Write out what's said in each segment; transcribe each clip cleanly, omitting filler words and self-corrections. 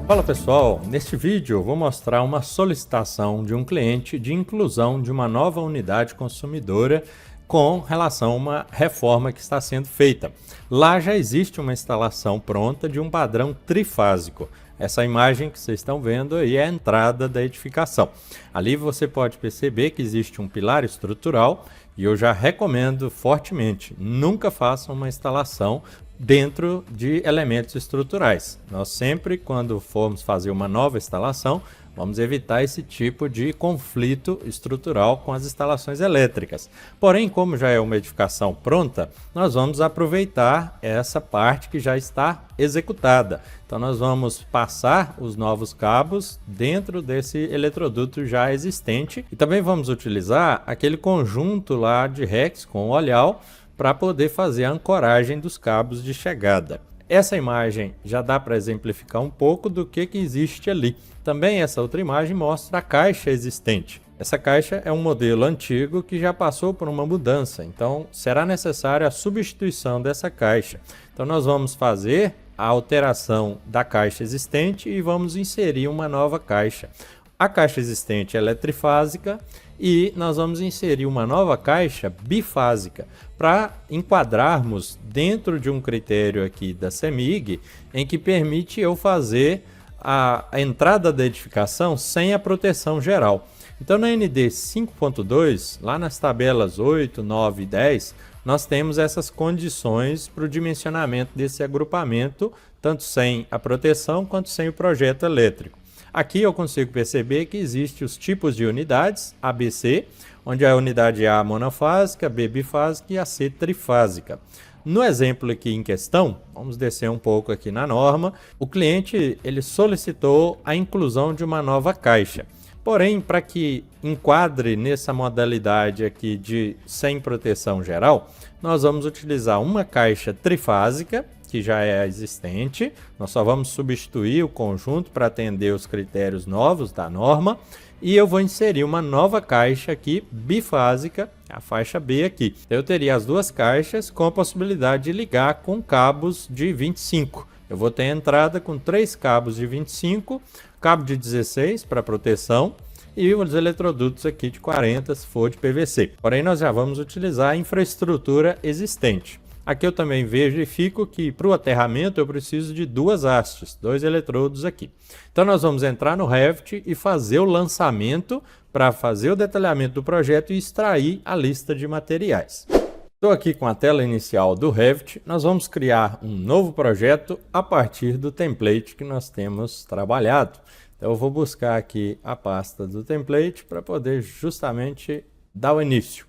Fala pessoal, neste vídeo eu vou mostrar uma solicitação de um cliente de inclusão de uma nova unidade consumidora com relação a uma reforma que está sendo feita. Lá já existe uma instalação pronta de um padrão trifásico. Essa imagem que vocês estão vendo aí é a entrada da edificação. Ali você pode perceber que existe um pilar estrutural e eu já recomendo fortemente, nunca façam uma instalação dentro de elementos estruturais. Nós sempre, quando formos fazer uma nova instalação, vamos evitar esse tipo de conflito estrutural com as instalações elétricas. Porém, como já é uma edificação pronta, nós vamos aproveitar essa parte que já está executada. Então nós vamos passar os novos cabos dentro desse eletroduto já existente e também vamos utilizar aquele conjunto lá de rex com olhal para poder fazer a ancoragem dos cabos de chegada. Essa imagem já dá para exemplificar um pouco do que existe ali. Também essa outra imagem mostra a caixa existente. Essa caixa é um modelo antigo que já passou por uma mudança, então será necessária a substituição dessa caixa. Então nós vamos fazer a alteração da caixa existente e vamos inserir uma nova caixa. A caixa existente é trifásica e nós vamos inserir uma nova caixa bifásica para enquadrarmos dentro de um critério aqui da CEMIG em que permite eu fazer a entrada da edificação sem a proteção geral. Então na ND 5.2, lá nas tabelas 8, 9 e 10, nós temos essas condições para o dimensionamento desse agrupamento, tanto sem a proteção quanto sem o projeto elétrico. Aqui eu consigo perceber que existem os tipos de unidades, ABC, onde a unidade A monofásica, B bifásica e a C trifásica. No exemplo aqui em questão, vamos descer um pouco aqui na norma, o cliente ele solicitou a inclusão de uma nova caixa. Porém, para que enquadre nessa modalidade aqui de sem proteção geral, nós vamos utilizar uma caixa trifásica, que já é existente, nós só vamos substituir o conjunto para atender os critérios novos da norma, e eu vou inserir uma nova caixa aqui, bifásica, a faixa B aqui. Eu teria as duas caixas com a possibilidade de ligar com cabos de 25. Eu vou ter entrada com 3 cabos de 25, cabo de 16 para proteção, e os eletrodutos aqui de 40 se for de PVC. Porém, nós já vamos utilizar a infraestrutura existente. Aqui eu também verifico que para o aterramento eu preciso de 2 hastes, 2 eletrodos aqui. Então nós vamos entrar no Revit e fazer o lançamento para fazer o detalhamento do projeto e extrair a lista de materiais. Estou aqui com a tela inicial do Revit, nós vamos criar um novo projeto a partir do template que nós temos trabalhado. Então eu vou buscar aqui a pasta do template para poder justamente dar o início.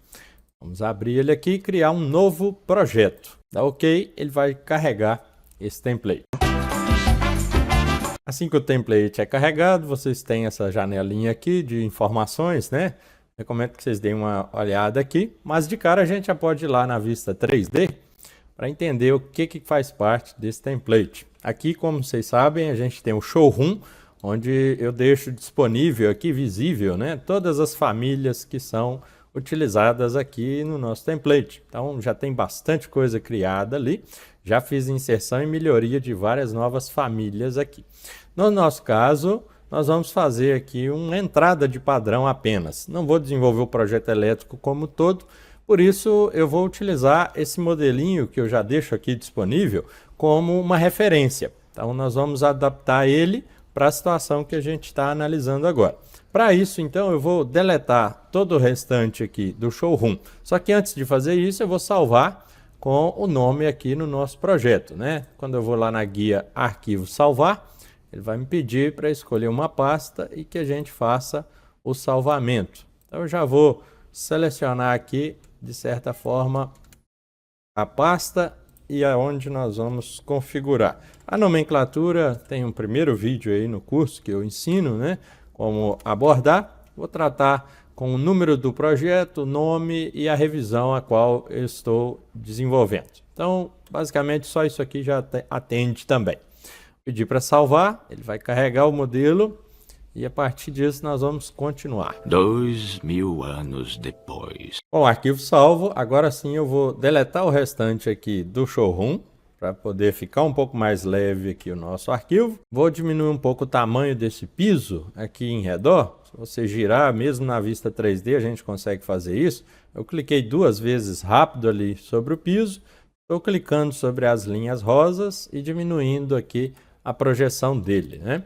Vamos abrir ele aqui e criar um novo projeto. Dá OK, ele vai carregar esse template. Assim que o template é carregado, vocês têm essa janelinha aqui de informações, né? Recomendo que vocês deem uma olhada aqui, mas de cara a gente já pode ir lá na vista 3D para entender o que faz parte desse template. Aqui, como vocês sabem, a gente tem o showroom, onde eu deixo disponível aqui, visível, né? Todas as famílias que são utilizadas aqui no nosso template. Então já tem bastante coisa criada ali, já fiz inserção e melhoria de várias novas famílias aqui. No nosso caso, nós vamos fazer aqui uma entrada de padrão apenas. Não vou desenvolver o projeto elétrico como todo, por isso eu vou utilizar esse modelinho que eu já deixo aqui disponível como uma referência. Então nós vamos adaptar ele para a situação que a gente está analisando agora. Para isso, então, eu vou deletar todo o restante aqui do showroom. Só que antes de fazer isso, eu vou salvar com o nome aqui no nosso projeto, né? Quando eu vou lá na guia Arquivo Salvar, ele vai me pedir para escolher uma pasta e que a gente faça o salvamento. Então, eu já vou selecionar aqui, de certa forma, a pasta e aonde nós vamos configurar. A nomenclatura tem um primeiro vídeo aí no curso que eu ensino, né? Como abordar. Vou tratar com o número do projeto, o nome e a revisão a qual eu estou desenvolvendo. Então, basicamente, só isso aqui já atende também. Pedir para salvar, ele vai carregar o modelo e a partir disso nós vamos continuar. 2000 anos depois. Com o arquivo salvo, agora sim eu vou deletar o restante aqui do showroom. para poder ficar um pouco mais leve aqui o nosso arquivo. Vou diminuir um pouco o tamanho desse piso aqui em redor. Se você girar, mesmo na vista 3D, a gente consegue fazer isso. Eu cliquei 2 vezes rápido ali sobre o piso. Estou clicando sobre as linhas rosas e diminuindo aqui a projeção dele, né?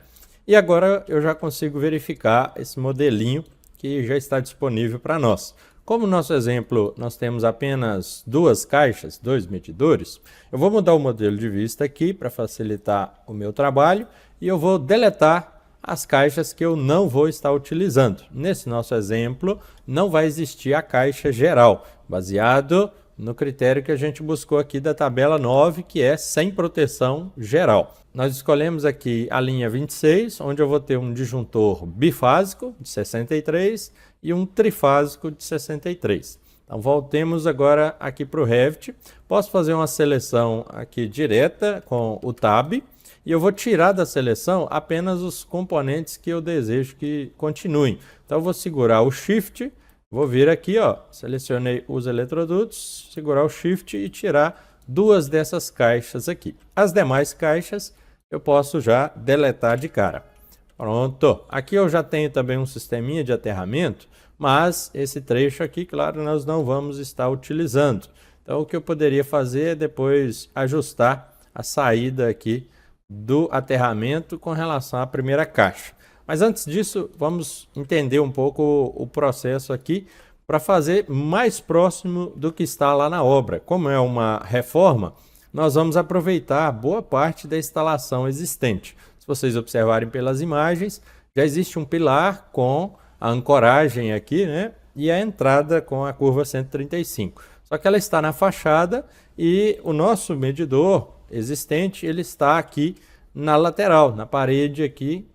E agora eu já consigo verificar esse modelinho que já está disponível para nós. Como no nosso exemplo nós temos apenas 2 caixas, 2 medidores, eu vou mudar o modelo de vista aqui para facilitar o meu trabalho e eu vou deletar as caixas que eu não vou estar utilizando. Nesse nosso exemplo não vai existir a caixa geral, baseado no critério que a gente buscou aqui da tabela 9, que é sem proteção geral. Nós escolhemos aqui a linha 26, onde eu vou ter um disjuntor bifásico de 63 e um trifásico de 63. Então voltemos agora aqui para o Revit. Posso fazer uma seleção aqui direta com o Tab e eu vou tirar da seleção apenas os componentes que eu desejo que continuem. Então eu vou segurar o Shift. Vou vir aqui, ó, selecionei os eletrodutos, segurar o Shift e tirar 2 dessas caixas aqui. As demais caixas eu posso já deletar de cara. Pronto. Aqui eu já tenho também um sisteminha de aterramento, mas esse trecho aqui, claro, nós não vamos estar utilizando. Então o que eu poderia fazer é depois ajustar a saída aqui do aterramento com relação à primeira caixa. Mas antes disso, vamos entender um pouco o processo aqui para fazer mais próximo do que está lá na obra. Como é uma reforma, nós vamos aproveitar boa parte da instalação existente. Se vocês observarem pelas imagens, já existe um pilar com a ancoragem aqui, né? E a entrada com a curva 135. Só que ela está na fachada e o nosso medidor existente, ele está aqui na lateral, na parede aqui,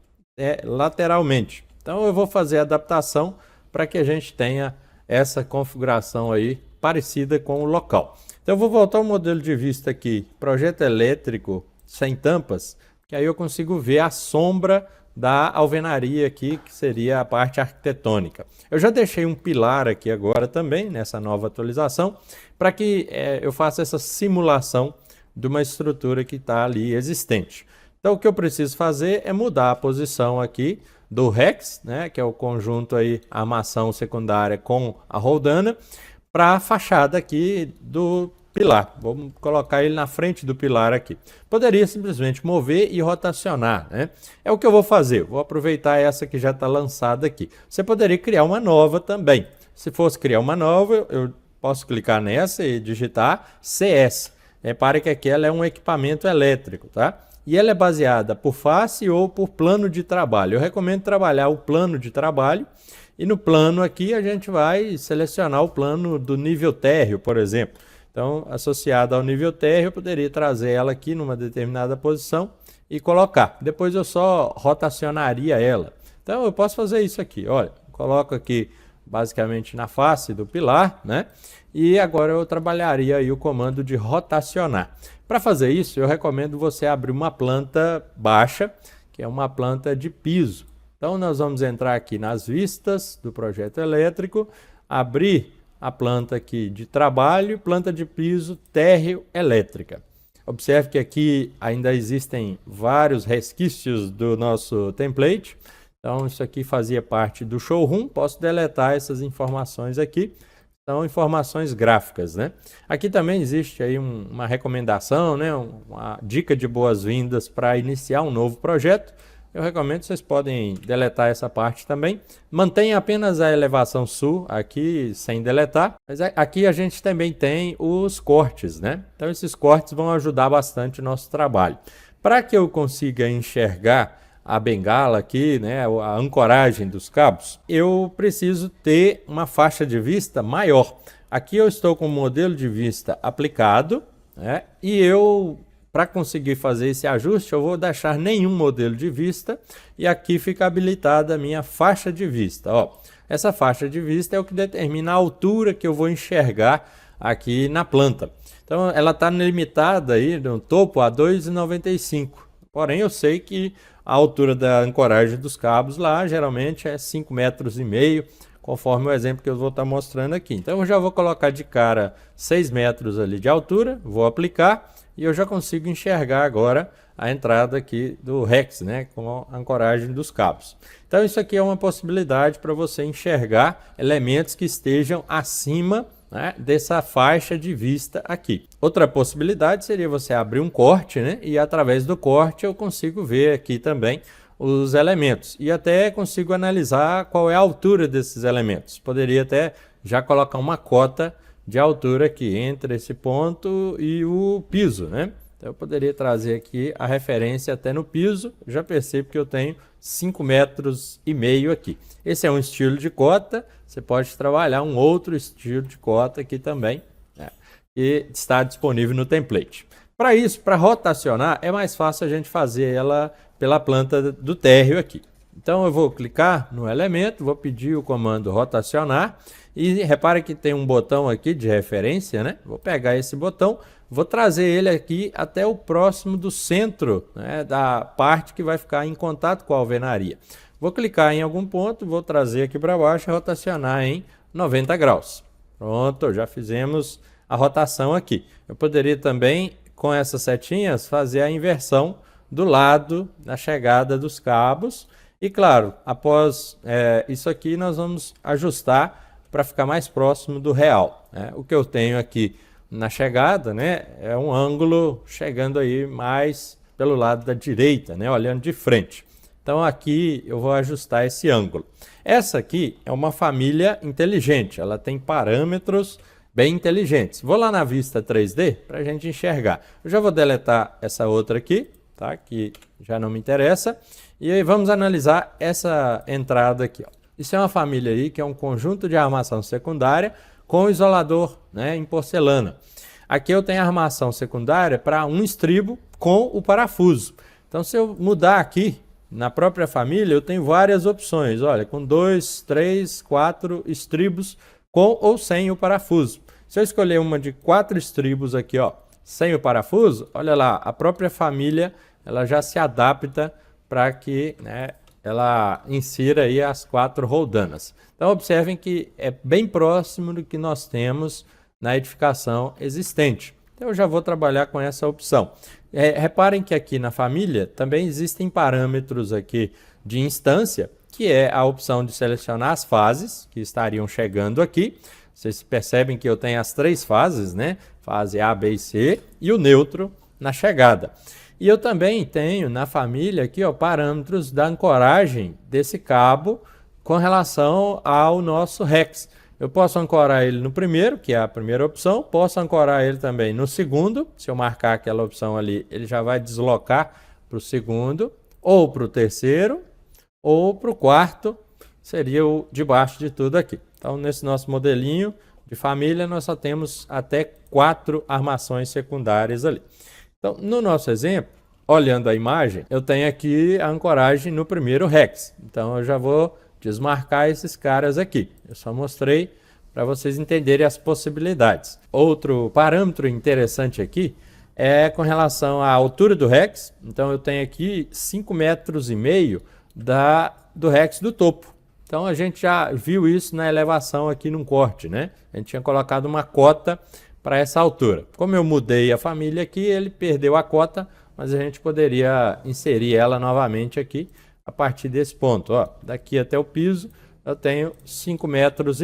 lateralmente. Então eu vou fazer a adaptação para que a gente tenha essa configuração aí parecida com o local. Então eu vou voltar ao modelo de vista aqui, projeto elétrico sem tampas, que aí eu consigo ver a sombra da alvenaria aqui, que seria a parte arquitetônica. Eu já deixei um pilar aqui agora também, nessa nova atualização, para que eu faça essa simulação de uma estrutura que está ali existente. Então o que eu preciso fazer é mudar a posição aqui do Rex, né, que é o conjunto aí, a armação secundária com a roldana, para a fachada aqui do pilar. Vamos colocar ele na frente do pilar aqui. Poderia simplesmente mover e rotacionar, né? É o que eu vou fazer. Vou aproveitar essa que já está lançada aqui. Você poderia criar uma nova também. Se fosse criar uma nova, eu posso clicar nessa e digitar CS. Repare que aqui ela é um equipamento elétrico, tá? E ela é baseada por face ou por plano de trabalho. Eu recomendo trabalhar o plano de trabalho. E no plano aqui a gente vai selecionar o plano do nível térreo, por exemplo. Então, associado ao nível térreo, eu poderia trazer ela aqui numa determinada posição e colocar. Depois eu só rotacionaria ela. Então, eu posso fazer isso aqui. Olha, coloco aqui basicamente na face do pilar, né? E agora eu trabalharia aí o comando de rotacionar. Para fazer isso, eu recomendo você abrir uma planta baixa, que é uma planta de piso. Então, nós vamos entrar aqui nas vistas do projeto elétrico, abrir a planta aqui de trabalho, planta de piso térreo elétrica. Observe que aqui ainda existem vários resquícios do nosso template. Então, isso aqui fazia parte do showroom. Posso deletar essas informações aqui. São informações gráficas, né? Aqui também existe aí uma recomendação, né? Uma dica de boas-vindas para iniciar um novo projeto. Eu recomendo, vocês podem deletar essa parte também. Mantenha apenas a elevação sul aqui sem deletar. Mas aqui a gente também tem os cortes, né? Então esses cortes vão ajudar bastante o nosso trabalho. Para que eu consiga enxergar a bengala aqui, né, a ancoragem dos cabos, eu preciso ter uma faixa de vista maior. Aqui eu estou com o modelo de vista aplicado, né, e para conseguir fazer esse ajuste, eu vou deixar nenhum modelo de vista e aqui fica habilitada a minha faixa de vista. Ó, essa faixa de vista é o que determina a altura que eu vou enxergar aqui na planta. Então ela está limitada aí no topo a 2,95. Porém eu sei que a altura da ancoragem dos cabos lá geralmente é 5,5 metros, conforme o exemplo que eu vou estar mostrando aqui. Então eu já vou colocar de cara 6 metros ali de altura, vou aplicar e eu já consigo enxergar agora a entrada aqui do Rex, né, com a ancoragem dos cabos. Então isso aqui é uma possibilidade para você enxergar elementos que estejam acima, né, dessa faixa de vista aqui. Outra possibilidade seria você abrir um corte, né, e através do corte eu consigo ver aqui também os elementos e até consigo analisar qual é a altura desses elementos. Poderia até já colocar uma cota de altura aqui entre esse ponto e o piso, né? Então eu poderia trazer aqui a referência até no piso, já percebo que eu tenho 5,5 metros aqui. Esse é um estilo de cota, você pode trabalhar um outro estilo de cota aqui também, né, que está disponível no template. Para isso, para rotacionar, é mais fácil a gente fazer ela pela planta do térreo aqui. Então eu vou clicar no elemento, vou pedir o comando rotacionar e repare que tem um botão aqui de referência, né? Vou pegar esse botão, vou trazer ele aqui até o próximo do centro, né, da parte que vai ficar em contato com a alvenaria. Vou clicar em algum ponto, vou trazer aqui para baixo e rotacionar em 90 graus. Pronto, já fizemos a rotação aqui. Eu poderia também, com essas setinhas, fazer a inversão do lado da chegada dos cabos. E claro, após isso aqui nós vamos ajustar para ficar mais próximo do real, né? O que eu tenho aqui na chegada, né, é um ângulo chegando aí mais pelo lado da direita, né, olhando de frente. Então aqui eu vou ajustar esse ângulo. Essa aqui é uma família inteligente, ela tem parâmetros bem inteligentes. Vou lá na vista 3D para a gente enxergar. Eu já vou deletar essa outra aqui, tá? Que já não me interessa. E aí vamos analisar essa entrada aqui, ó. Isso é uma família aí que é um conjunto de armação secundária com isolador, né, em porcelana. Aqui eu tenho a armação secundária para um estribo com o parafuso. Então se eu mudar aqui na própria família, eu tenho várias opções. Olha, com 2, 3, 4 estribos com ou sem o parafuso. Se eu escolher uma de 4 estribos aqui, ó, sem o parafuso, olha lá, a própria família ela já se adapta para que, né, ela insira aí as 4 roldanas. Então observem que é bem próximo do que nós temos na edificação existente. Então eu já vou trabalhar com essa opção. Reparem que aqui na família também existem parâmetros aqui de instância, que é a opção de selecionar as fases que estariam chegando aqui. Vocês percebem que eu tenho as 3 fases, né? Fase A, B e C e o neutro na chegada. E eu também tenho na família aqui, ó, parâmetros da ancoragem desse cabo com relação ao nosso Rex. Eu posso ancorar ele no primeiro, que é a primeira opção, posso ancorar ele também no segundo, se eu marcar aquela opção ali, ele já vai deslocar para o segundo, ou para o terceiro, ou para o quarto, seria o de baixo de tudo aqui. Então, nesse nosso modelinho de família, nós só temos até 4 armações secundárias ali. Então, no nosso exemplo, olhando a imagem, eu tenho aqui a ancoragem no primeiro Rex. Então, eu já vou desmarcar esses caras aqui. Eu só mostrei para vocês entenderem as possibilidades. Outro parâmetro interessante aqui é com relação à altura do Rex. Então, eu tenho aqui 5,5 metros do Rex do topo. Então, a gente já viu isso na elevação aqui num corte, né? A gente tinha colocado uma cota para essa altura. Como eu mudei a família aqui, ele perdeu a cota, mas a gente poderia inserir ela novamente aqui a partir desse ponto. Ó, daqui até o piso eu tenho 5,5 metros.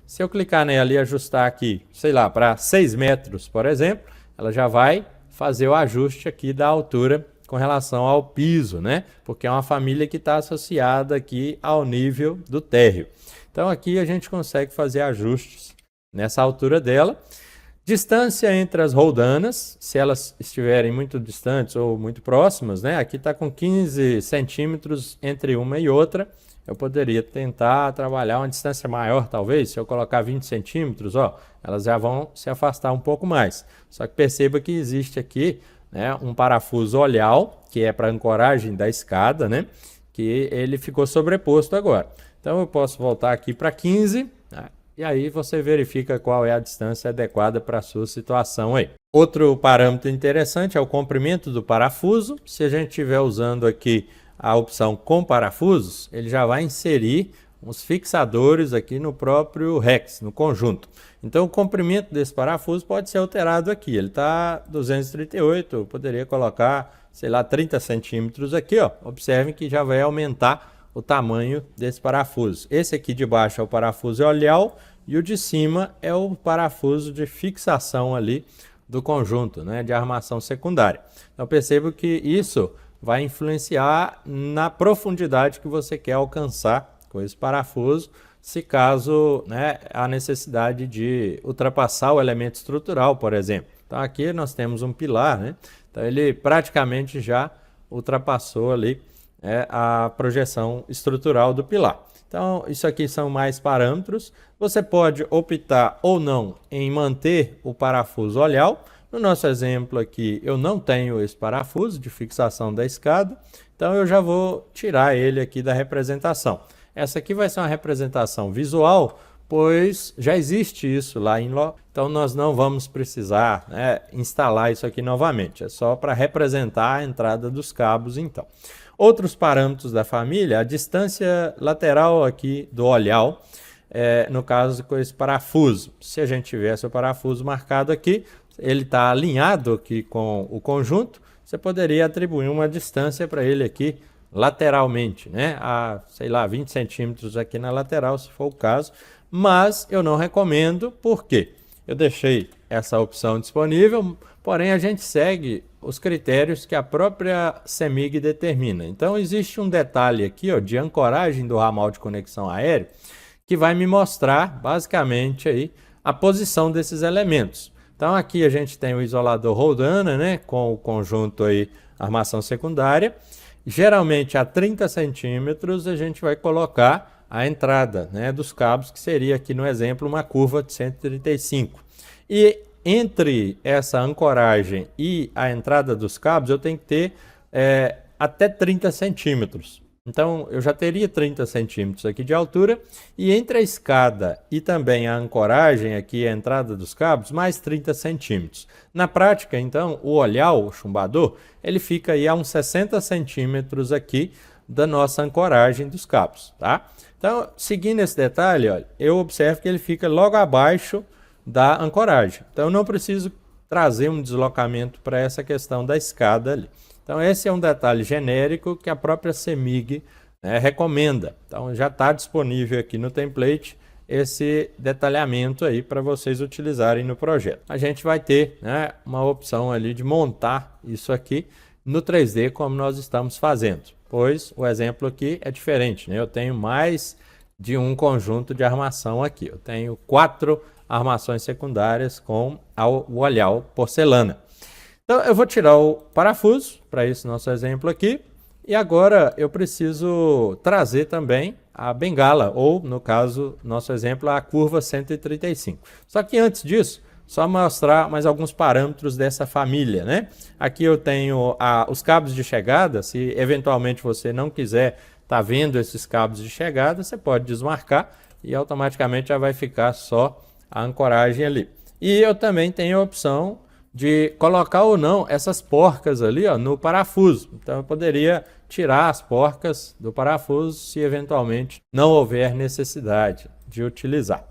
Se eu clicar nela e ajustar aqui, sei lá, para 6 metros, por exemplo, ela já vai fazer o ajuste aqui da altura com relação ao piso, né? Porque é uma família que está associada aqui ao nível do térreo. Então aqui a gente consegue fazer ajustes nessa altura dela. Distância entre as roldanas, se elas estiverem muito distantes ou muito próximas, né? Aqui está com 15 centímetros entre uma e outra. Eu poderia tentar trabalhar uma distância maior, talvez. Se eu colocar 20 centímetros, ó, elas já vão se afastar um pouco mais. Só que perceba que existe aqui, né, um parafuso olhal, que é para ancoragem da escada, né? Que ele ficou sobreposto agora. Então eu posso voltar aqui para 15, né? E aí você verifica qual é a distância adequada para a sua situação aí. Outro parâmetro interessante é o comprimento do parafuso. Se a gente estiver usando aqui a opção com parafusos, ele já vai inserir uns fixadores aqui no próprio REX, no conjunto. Então o comprimento desse parafuso pode ser alterado aqui. Ele está 238, eu poderia colocar, sei lá, 30 centímetros aqui, ó. Observem que já vai aumentar o tamanho desse parafuso. Esse aqui de baixo é o parafuso oleal e o de cima é o parafuso de fixação ali do conjunto, né, de armação secundária. Então percebo que isso vai influenciar na profundidade que você quer alcançar com esse parafuso, se caso, né, há necessidade de ultrapassar o elemento estrutural, por exemplo. Então aqui nós temos um pilar, né? Então ele praticamente já ultrapassou ali a projeção estrutural do pilar. Então isso aqui são mais parâmetros. Você pode optar ou não em manter o parafuso oleal. No nosso exemplo aqui eu não tenho esse parafuso de fixação da escada, então eu já vou tirar ele aqui da representação. Essa aqui vai ser uma representação visual, pois já existe isso lá em Ló, então nós não vamos precisar, né, instalar isso aqui novamente, é só para representar a entrada dos cabos então. Outros parâmetros da família, a distância lateral aqui do olhal, no caso com esse parafuso. Se a gente tivesse o parafuso marcado aqui, ele está alinhado aqui com o conjunto, você poderia atribuir uma distância para ele aqui lateralmente, né? A, sei lá, 20 centímetros aqui na lateral, se for o caso, mas eu não recomendo, porque eu deixei essa opção disponível, porém a gente segue os critérios que a própria CEMIG determina. Então existe um detalhe aqui, ó, de ancoragem do ramal de conexão aéreo, que vai me mostrar basicamente aí a posição desses elementos. Então aqui a gente tem o isolador Roldana, né, com o conjunto aí armação secundária. Geralmente a 30 centímetros a gente vai colocar a entrada, né, dos cabos, que seria aqui no exemplo uma curva de 135. E entre essa ancoragem e a entrada dos cabos eu tenho que ter até 30 centímetros. Então eu já teria 30 centímetros aqui de altura, e entre a escada e também a ancoragem aqui, a entrada dos cabos, mais 30 centímetros. Na prática, então, o olhal, o chumbador, ele fica aí a uns 60 centímetros aqui da nossa ancoragem dos cabos, tá? Então, seguindo esse detalhe, olha, eu observo que ele fica logo abaixo da ancoragem. Então eu não preciso trazer um deslocamento para essa questão da escada ali. Então esse é um detalhe genérico que a própria CEMIG, né, recomenda. Então já está disponível aqui no template esse detalhamento aí para vocês utilizarem no projeto. A gente vai ter, né, uma opção ali de montar isso aqui no 3D como nós estamos fazendo, pois o exemplo aqui é diferente, né? Eu tenho mais de um conjunto de armação aqui. Eu tenho 4 armações secundárias com o olhal porcelana. Então eu vou tirar o parafuso para esse nosso exemplo aqui, e agora eu preciso trazer também a bengala, ou no caso, nosso exemplo, a curva 135. Só que antes disso, só mostrar mais alguns parâmetros dessa família, né? Aqui eu tenho os cabos de chegada. Se eventualmente você não quiser estar vendo esses cabos de chegada, você pode desmarcar e automaticamente já vai ficar só a ancoragem ali. E eu também tenho a opção de colocar ou não essas porcas ali, ó, no parafuso. Então eu poderia tirar as porcas do parafuso se eventualmente não houver necessidade de utilizar.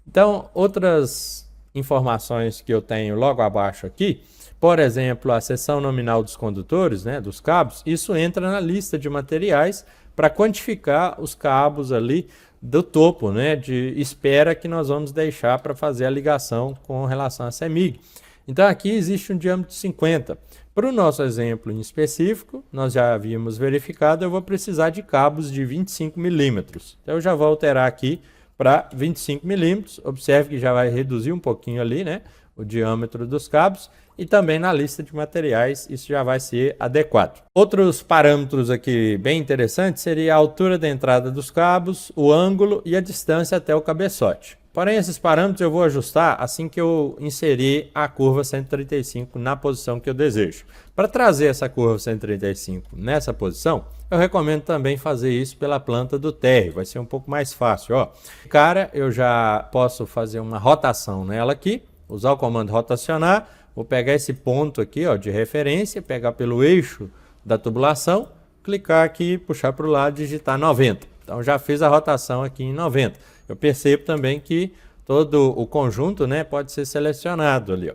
Então, outras informações que eu tenho logo abaixo aqui, por exemplo, a seção nominal dos condutores, né, dos cabos, isso entra na lista de materiais para quantificar os cabos ali do topo, né, de espera que nós vamos deixar para fazer a ligação com relação à CEMIG. Então aqui existe um diâmetro de 50. Para o nosso exemplo em específico, nós já havíamos verificado, eu vou precisar de cabos de 25 milímetros. Então eu já vou alterar aqui para 25 milímetros. Observe que já vai reduzir um pouquinho ali, né, o diâmetro dos cabos, e também na lista de materiais isso já vai ser adequado. Outros parâmetros aqui bem interessantes seria a altura da entrada dos cabos, o ângulo e a distância até o cabeçote. Porém, esses parâmetros eu vou ajustar assim que eu inserir a curva 135 na posição que eu desejo. Para trazer essa curva 135 nessa posição, eu recomendo também fazer isso pela planta do térreo, vai ser um pouco mais fácil. Ó. Cara, eu já posso fazer uma rotação nela aqui, usar o comando rotacionar, vou pegar esse ponto aqui, ó, de referência, pegar pelo eixo da tubulação, clicar aqui, puxar para o lado, digitar 90. Então já fiz a rotação aqui em 90. Eu percebo também que todo o conjunto, né, pode ser selecionado ali, ó.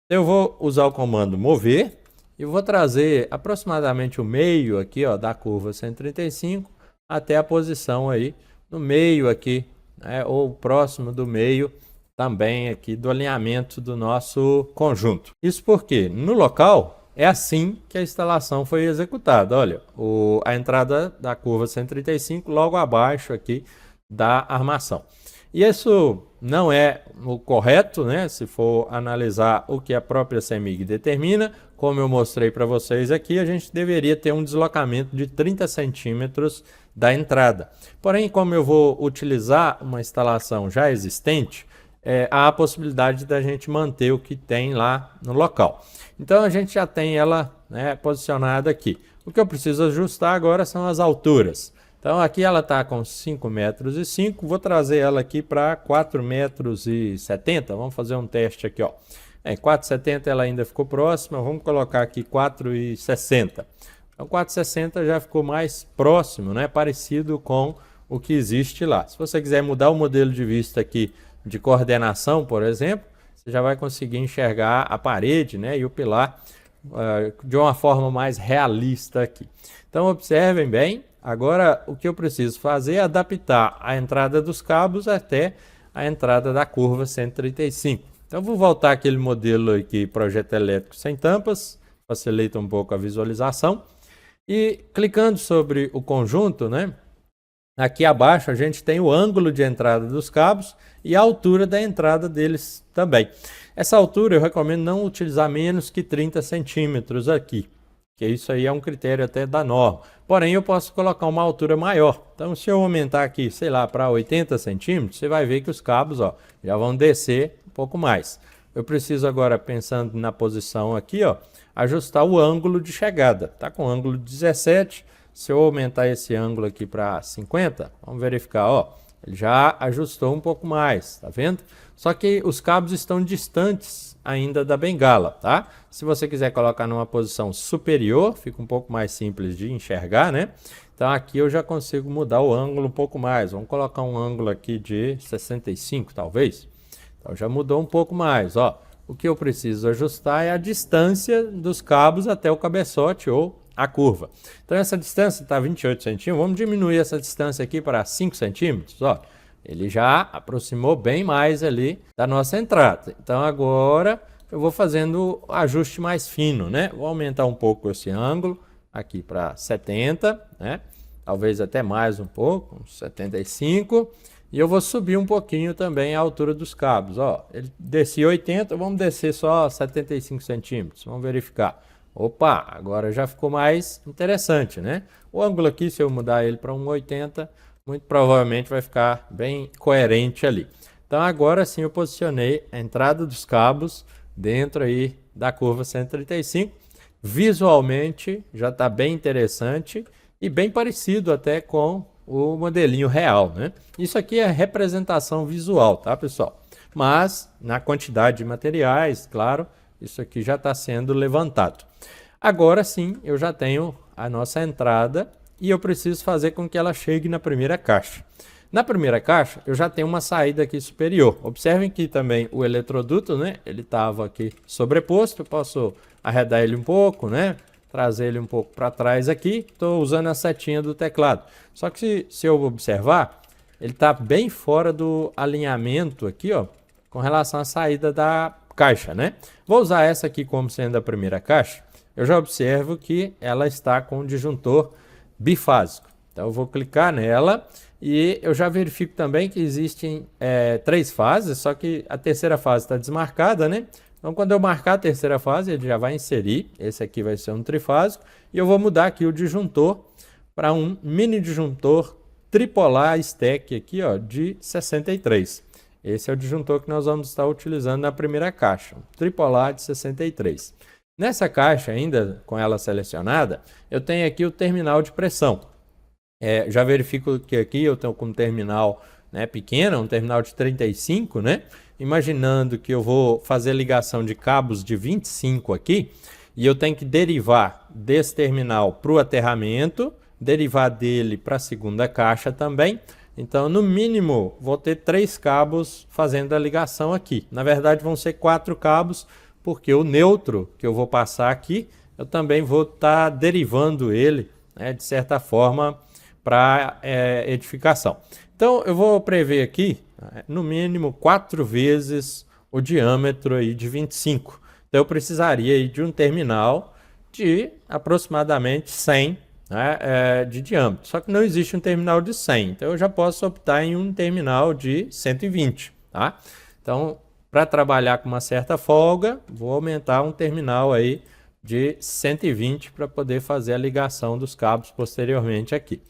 Eu vou usar o comando mover e vou trazer aproximadamente o meio aqui, ó, da curva 135 até a posição aí no meio aqui, né, ou próximo do meio também aqui do alinhamento do nosso conjunto. Isso porque no local é assim que a instalação foi executada. Olha, a entrada da curva 135 logo abaixo aqui da armação. E isso não é o correto, né? Se for analisar o que a própria CEMIG determina, como eu mostrei para vocês aqui, a gente deveria ter um deslocamento de 30 centímetros da entrada. Porém, como eu vou utilizar uma instalação já existente, há a possibilidade da gente manter o que tem lá no local. Então a gente já tem ela, né, posicionada aqui. O que eu preciso ajustar agora são as alturas. Então aqui ela está com 5,05 metros, vou trazer ela aqui para 4,70 metros. Vamos fazer um teste aqui, ó. 4,70 ela ainda ficou próxima, vamos colocar aqui 4,60. Então 4,60 já ficou mais próximo, né, parecido com o que existe lá. Se você quiser mudar o modelo de vista aqui de coordenação, por exemplo, você já vai conseguir enxergar a parede, né, e o pilar de uma forma mais realista aqui. Então observem bem, agora o que eu preciso fazer é adaptar a entrada dos cabos até a entrada da curva 135. Então vou voltar aquele modelo aqui, projeto elétrico sem tampas, facilita um pouco a visualização. E clicando sobre o conjunto, né, aqui abaixo a gente tem o ângulo de entrada dos cabos e a altura da entrada deles também. Essa altura eu recomendo não utilizar menos que 30 centímetros aqui, que isso aí é um critério até da norma. Porém, eu posso colocar uma altura maior. Então, se eu aumentar aqui, sei lá, para 80 centímetros, você vai ver que os cabos, ó, já vão descer um pouco mais. Eu preciso agora, pensando na posição aqui, ó, ajustar o ângulo de chegada. Tá com ângulo 17. Se eu aumentar esse ângulo aqui para 50, vamos verificar, ó, ele já ajustou um pouco mais, tá vendo? Só que os cabos estão distantes ainda da bengala, tá? Se você quiser colocar numa posição superior, fica um pouco mais simples de enxergar, né? Então aqui eu já consigo mudar o ângulo um pouco mais. Vamos colocar um ângulo aqui de 65, talvez. Então já mudou um pouco mais, ó. O que eu preciso ajustar é a distância dos cabos até o cabeçote ou a curva. Então essa distância está 28 centímetros, vamos diminuir essa distância aqui para 5 centímetros, ó. Ele já aproximou bem mais ali da nossa entrada. Então agora eu vou fazendo o ajuste mais fino, né? Vou aumentar um pouco esse ângulo aqui para 70, né? Talvez até mais um pouco, uns 75. E eu vou subir um pouquinho também a altura dos cabos, ó. Ele descia 80, vamos descer só 75 centímetros, vamos verificar. Opa, agora já ficou mais interessante, né? O ângulo aqui, se eu mudar ele para 1,80, muito provavelmente vai ficar bem coerente ali. Então agora sim eu posicionei a entrada dos cabos dentro aí da curva 135. Visualmente já está bem interessante e bem parecido até com o modelinho real, né? Isso aqui é representação visual, tá, pessoal? Mas na quantidade de materiais, claro, isso aqui já está sendo levantado. Agora sim, eu já tenho a nossa entrada e eu preciso fazer com que ela chegue na primeira caixa. Na primeira caixa, eu já tenho uma saída aqui superior. Observem que também o eletroduto, né? Ele estava aqui sobreposto. Eu posso arredar ele um pouco, né? Trazer ele um pouco para trás aqui. Estou usando a setinha do teclado. Só que se eu observar, ele está bem fora do alinhamento aqui, ó, com relação à saída da caixa, né? Vou usar essa aqui como sendo a primeira caixa. Eu já observo que ela está com o disjuntor bifásico. Então eu vou clicar nela e eu já verifico também que existem 3 fases, só que a terceira fase está desmarcada, né? Então quando eu marcar a terceira fase, ele já vai inserir. Esse aqui vai ser um trifásico e eu vou mudar aqui o disjuntor para um mini disjuntor tripolar stack aqui, ó, de 63. Esse é o disjuntor que nós vamos estar utilizando na primeira caixa, um tripolar de 63. Nessa caixa ainda, com ela selecionada, eu tenho aqui o terminal de pressão. Já verifico que aqui eu tenho como terminal, né, pequeno, um terminal de 35, né? Imaginando que eu vou fazer ligação de cabos de 25 aqui, e eu tenho que derivar desse terminal para o aterramento, derivar dele para a segunda caixa também. Então, no mínimo, vou ter 3 cabos fazendo a ligação aqui. Na verdade, vão ser 4 cabos, porque o neutro que eu vou passar aqui, eu também vou estar derivando ele, né, de certa forma, para edificação. Então, eu vou prever aqui, no mínimo, 4 vezes o diâmetro aí de 25. Então, eu precisaria aí de um terminal de aproximadamente 100, né, de diâmetro. Só que não existe um terminal de 100, então eu já posso optar em um terminal de 120. Tá? Então, para trabalhar com uma certa folga, vou aumentar um terminal aí de 120 para poder fazer a ligação dos cabos posteriormente aqui.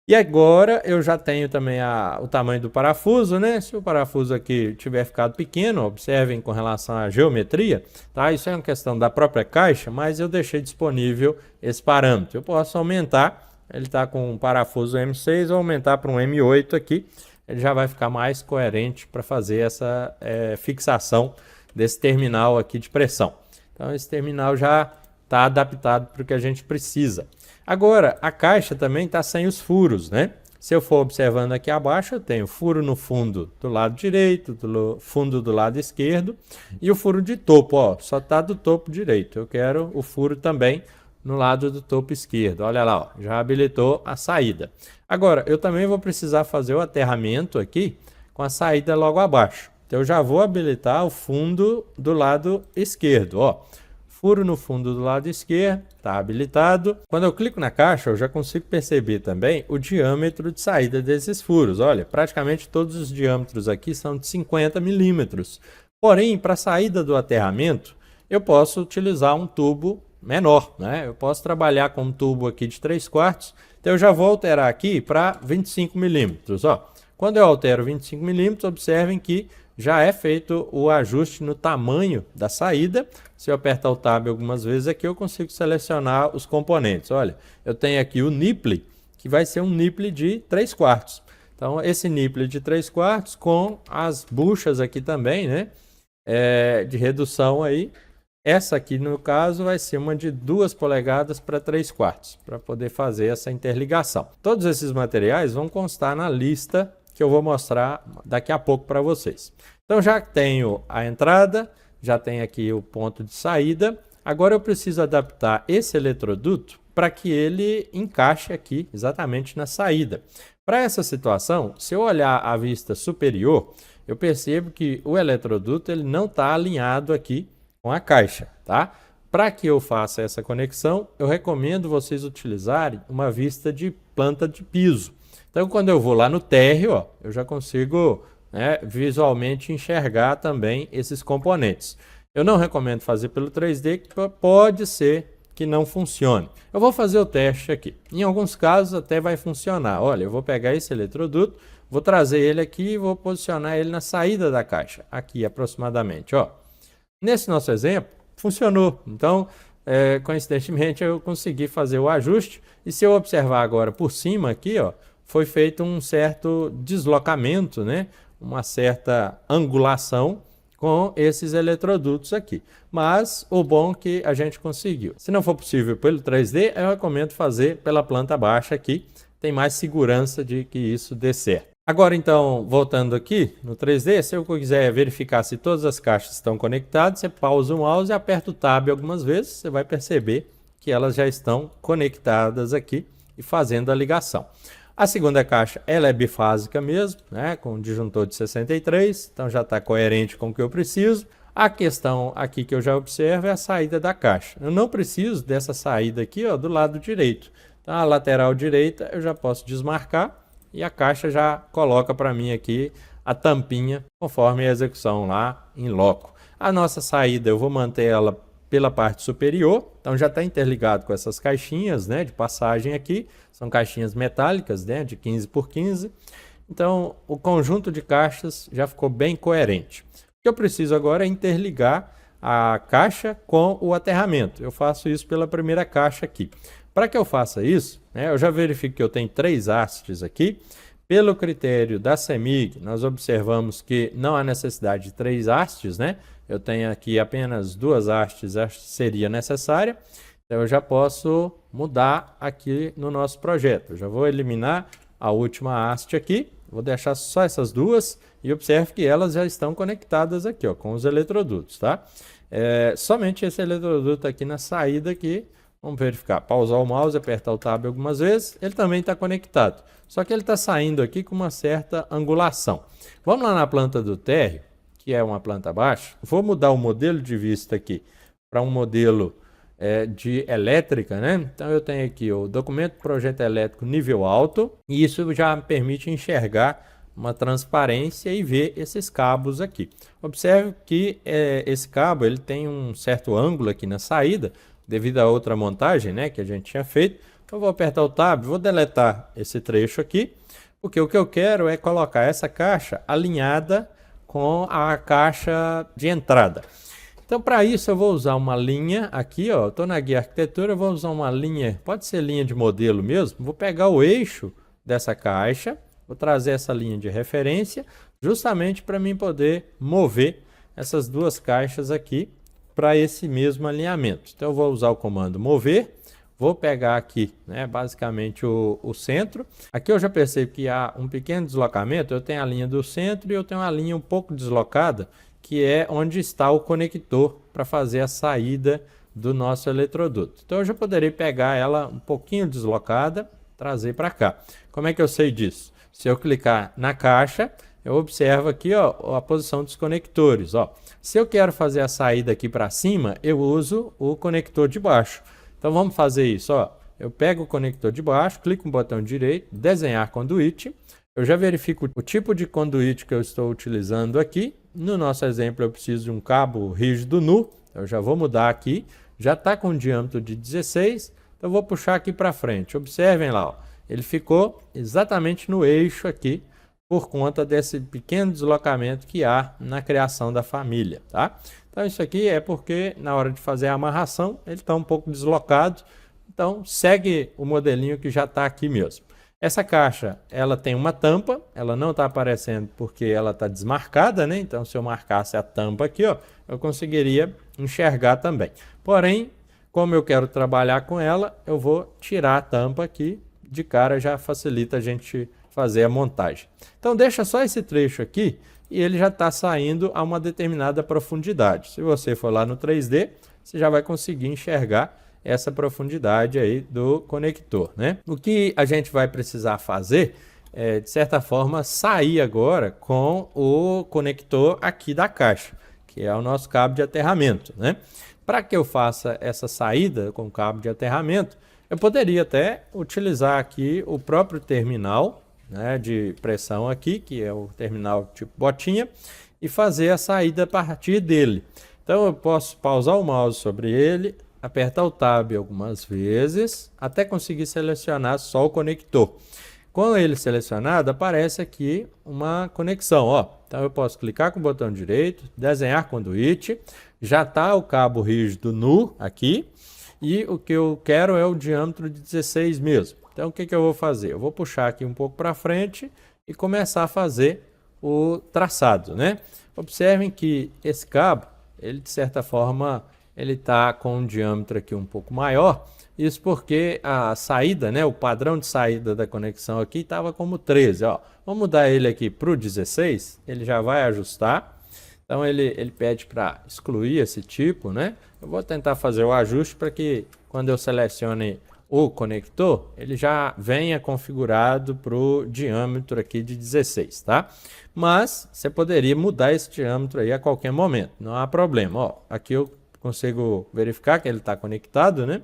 E agora eu já tenho também o tamanho do parafuso, né? Se o parafuso aqui tiver ficado pequeno, observem com relação à geometria, tá? Isso é uma questão da própria caixa, mas eu deixei disponível esse parâmetro. Eu posso aumentar, ele está com um parafuso M6, ou aumentar para um M8 aqui, ele já vai ficar mais coerente para fazer essa fixação desse terminal aqui de pressão. Então esse terminal já está adaptado para o que a gente precisa. Agora, a caixa também está sem os furos, né? Se eu for observando aqui abaixo, eu tenho furo no fundo do lado direito, do fundo do lado esquerdo e o furo de topo, ó, só está do topo direito. Eu quero o furo também no lado do topo esquerdo. Olha lá, ó, já habilitou a saída. Agora, eu também vou precisar fazer o aterramento aqui com a saída logo abaixo. Então, eu já vou habilitar o fundo do lado esquerdo, ó. Furo no fundo do lado esquerdo, está habilitado. Quando eu clico na caixa, eu já consigo perceber também o diâmetro de saída desses furos. Olha, praticamente todos os diâmetros aqui são de 50 milímetros. Porém, para a saída do aterramento, eu posso utilizar um tubo menor, né? Eu posso trabalhar com um tubo aqui de 3/4. Então, eu já vou alterar aqui para 25 milímetros. Ó. Quando eu altero 25 milímetros, observem que já é feito o ajuste no tamanho da saída. Se eu apertar o Tab algumas vezes aqui, eu consigo selecionar os componentes. Olha, eu tenho aqui o nipple, que vai ser um nipple de 3/4. Então, esse nipple de 3/4 com as buchas aqui também, né, de redução aí. Essa aqui, no caso, vai ser uma de 2 polegadas para 3/4, para poder fazer essa interligação. Todos esses materiais vão constar na lista que eu vou mostrar daqui a pouco para vocês. Então, já tenho a entrada, já tenho aqui o ponto de saída. Agora eu preciso adaptar esse eletroduto para que ele encaixe aqui exatamente na saída. Para essa situação, se eu olhar a vista superior, eu percebo que o eletroduto ele não está alinhado aqui com a caixa, tá? Para que eu faça essa conexão, eu recomendo vocês utilizarem uma vista de planta de piso. Então, quando eu vou lá no térreo, ó, eu já consigo, né, visualmente enxergar também esses componentes. Eu não recomendo fazer pelo 3D, que pode ser que não funcione. Eu vou fazer o teste aqui. Em alguns casos até vai funcionar. Olha, eu vou pegar esse eletroduto, vou trazer ele aqui e vou posicionar ele na saída da caixa, aqui aproximadamente. Ó. Nesse nosso exemplo, funcionou. Então, coincidentemente, eu consegui fazer o ajuste. E se eu observar agora por cima aqui, ó, foi feito um certo deslocamento, né? Uma certa angulação com esses eletrodutos aqui. Mas o bom é que a gente conseguiu. Se não for possível pelo 3D, eu recomendo fazer pela planta baixa aqui. Tem mais segurança de que isso dê certo. Agora, então, voltando aqui no 3D, se eu quiser verificar se todas as caixas estão conectadas, você pausa o mouse e aperta o Tab algumas vezes, você vai perceber que elas já estão conectadas aqui e fazendo a ligação. A segunda caixa ela é bifásica mesmo, né, com disjuntor de 63, então já está coerente com o que eu preciso. A questão aqui que eu já observo é a saída da caixa. Eu não preciso dessa saída aqui, ó, do lado direito. Então, a lateral direita eu já posso desmarcar e a caixa já coloca para mim aqui a tampinha conforme a execução lá em loco. A nossa saída eu vou manter ela pela parte superior, então já está interligado com essas caixinhas, né, de passagem aqui, são caixinhas metálicas, né, de 15 por 15, então o conjunto de caixas já ficou bem coerente. O que eu preciso agora é interligar a caixa com o aterramento, eu faço isso pela primeira caixa aqui. Para que eu faça isso, né, eu já verifico que eu tenho 3 hastes aqui. Pelo critério da CEMIG, nós observamos que não há necessidade de 3 hastes, né? Eu tenho aqui apenas 2 hastes, acho que seria necessária. Então eu já posso mudar aqui no nosso projeto. Eu já vou eliminar a última haste aqui, vou deixar só essas duas e observe que elas já estão conectadas aqui, ó, com os eletrodutos, tá? Somente esse eletroduto aqui na saída aqui, vamos verificar, pausar o mouse, apertar o Tab algumas vezes, ele também está conectado, só que ele está saindo aqui com uma certa angulação. Vamos lá na planta do térreo, que é uma planta baixa, vou mudar o modelo de vista aqui para um modelo de elétrica, né? Então eu tenho aqui o documento projeto elétrico nível alto, e isso já me permite enxergar uma transparência e ver esses cabos aqui. Observe que esse cabo ele tem um certo ângulo aqui na saída, devido a outra montagem, né, que a gente tinha feito. Então eu vou apertar o Tab, vou deletar esse trecho aqui, porque o que eu quero é colocar essa caixa alinhada com a caixa de entrada. Então, para isso, eu vou usar uma linha aqui, ó. Estou na guia arquitetura, eu vou usar uma linha, pode ser linha de modelo mesmo. Vou pegar o eixo dessa caixa, vou trazer essa linha de referência, justamente para mim poder mover essas duas caixas aqui para esse mesmo alinhamento. Então, eu vou usar o comando mover, vou pegar aqui, né, basicamente o centro. Aqui eu já percebo que há um pequeno deslocamento, eu tenho a linha do centro e eu tenho uma linha um pouco deslocada, que é onde está o conector para fazer a saída do nosso eletroduto. Então eu já poderia pegar ela um pouquinho deslocada, trazer para cá. Como é que eu sei disso? Se eu clicar na caixa, eu observo aqui, ó, a posição dos conectores. Ó. Se eu quero fazer a saída aqui para cima, eu uso o conector de baixo. Então vamos fazer isso. Ó. Eu pego o conector de baixo, clico no botão direito, desenhar conduíte. Eu já verifico o tipo de conduíte que eu estou utilizando aqui. No nosso exemplo, eu preciso de um cabo rígido nu. Eu já vou mudar aqui. Já está com um diâmetro de 16. Então, eu vou puxar aqui para frente. Observem lá. Ó. Ele ficou exatamente no eixo aqui, por conta desse pequeno deslocamento que há na criação da família. Tá? Então, isso aqui é porque, na hora de fazer a amarração, ele está um pouco deslocado. Então, segue o modelinho que já está aqui mesmo. Essa caixa, ela tem uma tampa, ela não está aparecendo porque ela está desmarcada, né? Então, se eu marcasse a tampa aqui, ó, eu conseguiria enxergar também. Porém, como eu quero trabalhar com ela, eu vou tirar a tampa aqui, de cara já facilita a gente fazer a montagem. Então, deixa só esse trecho aqui e ele já está saindo a uma determinada profundidade. Se você for lá no 3D, você já vai conseguir enxergar essa profundidade aí do conector, né? O que a gente vai precisar fazer é, de certa forma, sair agora com o conector aqui da caixa, que é o nosso cabo de aterramento, né? Para que eu faça essa saída com o cabo de aterramento, eu poderia até utilizar aqui o próprio terminal, né, de pressão aqui, que é o terminal tipo botinha, e fazer a saída a partir dele. Então eu posso pausar o mouse sobre ele, apertar o Tab algumas vezes, até conseguir selecionar só o conector. Com ele selecionado, aparece aqui uma conexão. Ó. Então eu posso clicar com o botão direito, desenhar conduíte, já está o cabo rígido nu aqui, e o que eu quero é o diâmetro de 16 mesmo. Então o que eu vou fazer? Eu vou puxar aqui um pouco para frente e começar a fazer o traçado, né? Observem que esse cabo, ele de certa forma, ele está com um diâmetro aqui um pouco maior. Isso porque a saída, né, o padrão de saída da conexão aqui estava como 13. Ó. Vamos mudar ele aqui para o 16, ele já vai ajustar. Então ele pede para excluir esse tipo, né? Eu vou tentar fazer o ajuste para que quando eu selecione o conector, ele já venha configurado para o diâmetro aqui de 16, tá? Mas você poderia mudar esse diâmetro aí a qualquer momento, não há problema. Ó, aqui eu consigo verificar que ele está conectado, né?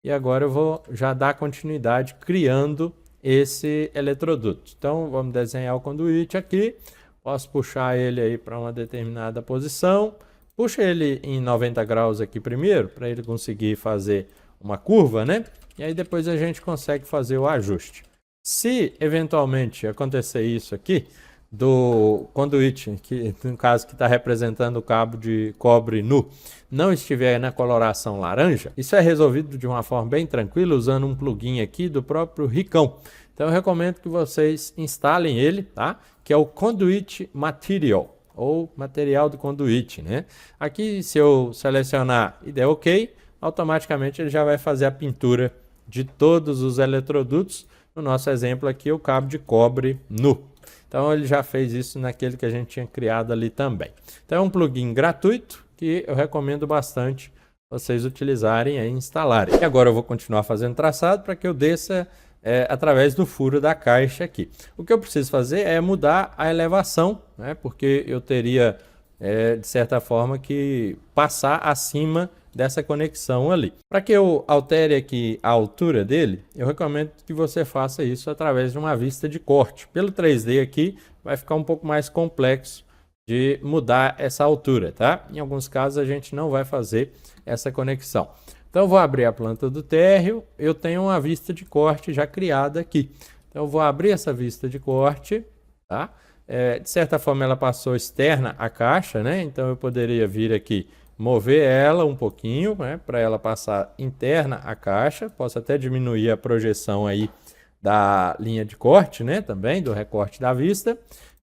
E agora eu vou já dar continuidade criando esse eletroduto. Então vamos desenhar o conduíte aqui, posso puxar ele aí para uma determinada posição, puxa ele em 90 graus aqui primeiro, para ele conseguir fazer uma curva, né? E aí depois a gente consegue fazer o ajuste. Se eventualmente acontecer isso aqui, do conduíte, que no caso que está representando o cabo de cobre nu, não estiver na coloração laranja, isso é resolvido de uma forma bem tranquila, usando um plugin aqui do próprio Ricão. Então eu recomendo que vocês instalem ele, tá? Que é o Conduit Material, ou material do conduíte, né? Aqui, se eu selecionar e der OK, automaticamente ele já vai fazer a pintura de todos os eletrodutos. No nosso exemplo aqui, o cabo de cobre nu. Então ele já fez isso naquele que a gente tinha criado ali também. Então é um plugin gratuito que eu recomendo bastante vocês utilizarem e instalarem. E agora eu vou continuar fazendo traçado para que eu desça através do furo da caixa aqui. O que eu preciso fazer é mudar a elevação, né? Porque eu teria, de certa forma, que passar acima dessa conexão ali. Para que eu altere aqui a altura dele, eu recomendo que você faça isso através de uma vista de corte. Pelo 3D aqui vai ficar um pouco mais complexo de mudar essa altura, tá? Em alguns casos a gente não vai fazer essa conexão. Então eu vou abrir a planta do térreo, eu tenho uma vista de corte já criada aqui. Então eu vou abrir essa vista de corte, tá? De certa forma ela passou externa à caixa, né? Então eu poderia vir aqui, mover ela um pouquinho, né? Para ela passar interna à caixa. Posso até diminuir a projeção aí da linha de corte, né? Também do recorte da vista.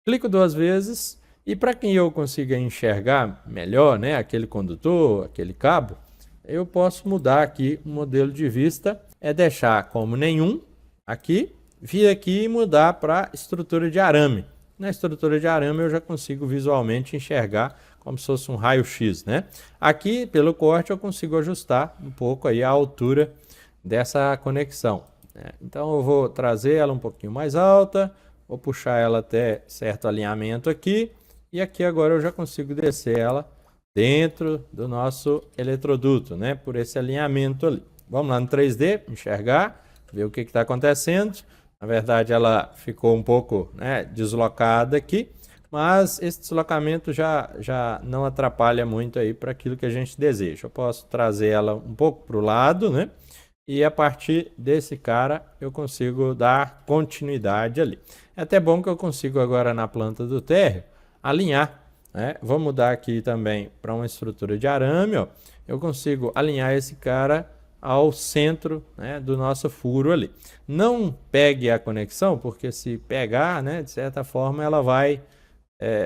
Clico 2 vezes e para que eu consiga enxergar melhor, né? Aquele condutor, aquele cabo, eu posso mudar aqui o modelo de vista, deixar como nenhum aqui, vir aqui e mudar para estrutura de arame. Na estrutura de arame eu já consigo visualmente enxergar como se fosse um raio-x, né? Aqui, pelo corte, eu consigo ajustar um pouco aí a altura dessa conexão, né? Então eu vou trazer ela um pouquinho mais alta, vou puxar ela até certo alinhamento aqui, e aqui agora eu já consigo descer ela dentro do nosso eletroduto, né? Por esse alinhamento ali. Vamos lá no 3D, enxergar, ver o que está acontecendo. Na verdade, ela ficou um pouco, né, deslocada aqui, mas esse deslocamento já não atrapalha muito aí para aquilo que a gente deseja. Eu posso trazer ela um pouco para o lado, né? E a partir desse cara eu consigo dar continuidade ali. É até bom que eu consigo agora na planta do térreo alinhar, né? Vou mudar aqui também para uma estrutura de arame, ó. Eu consigo alinhar esse cara ao centro, né, do nosso furo ali. Não pegue a conexão, porque se pegar, né, de certa forma ela vai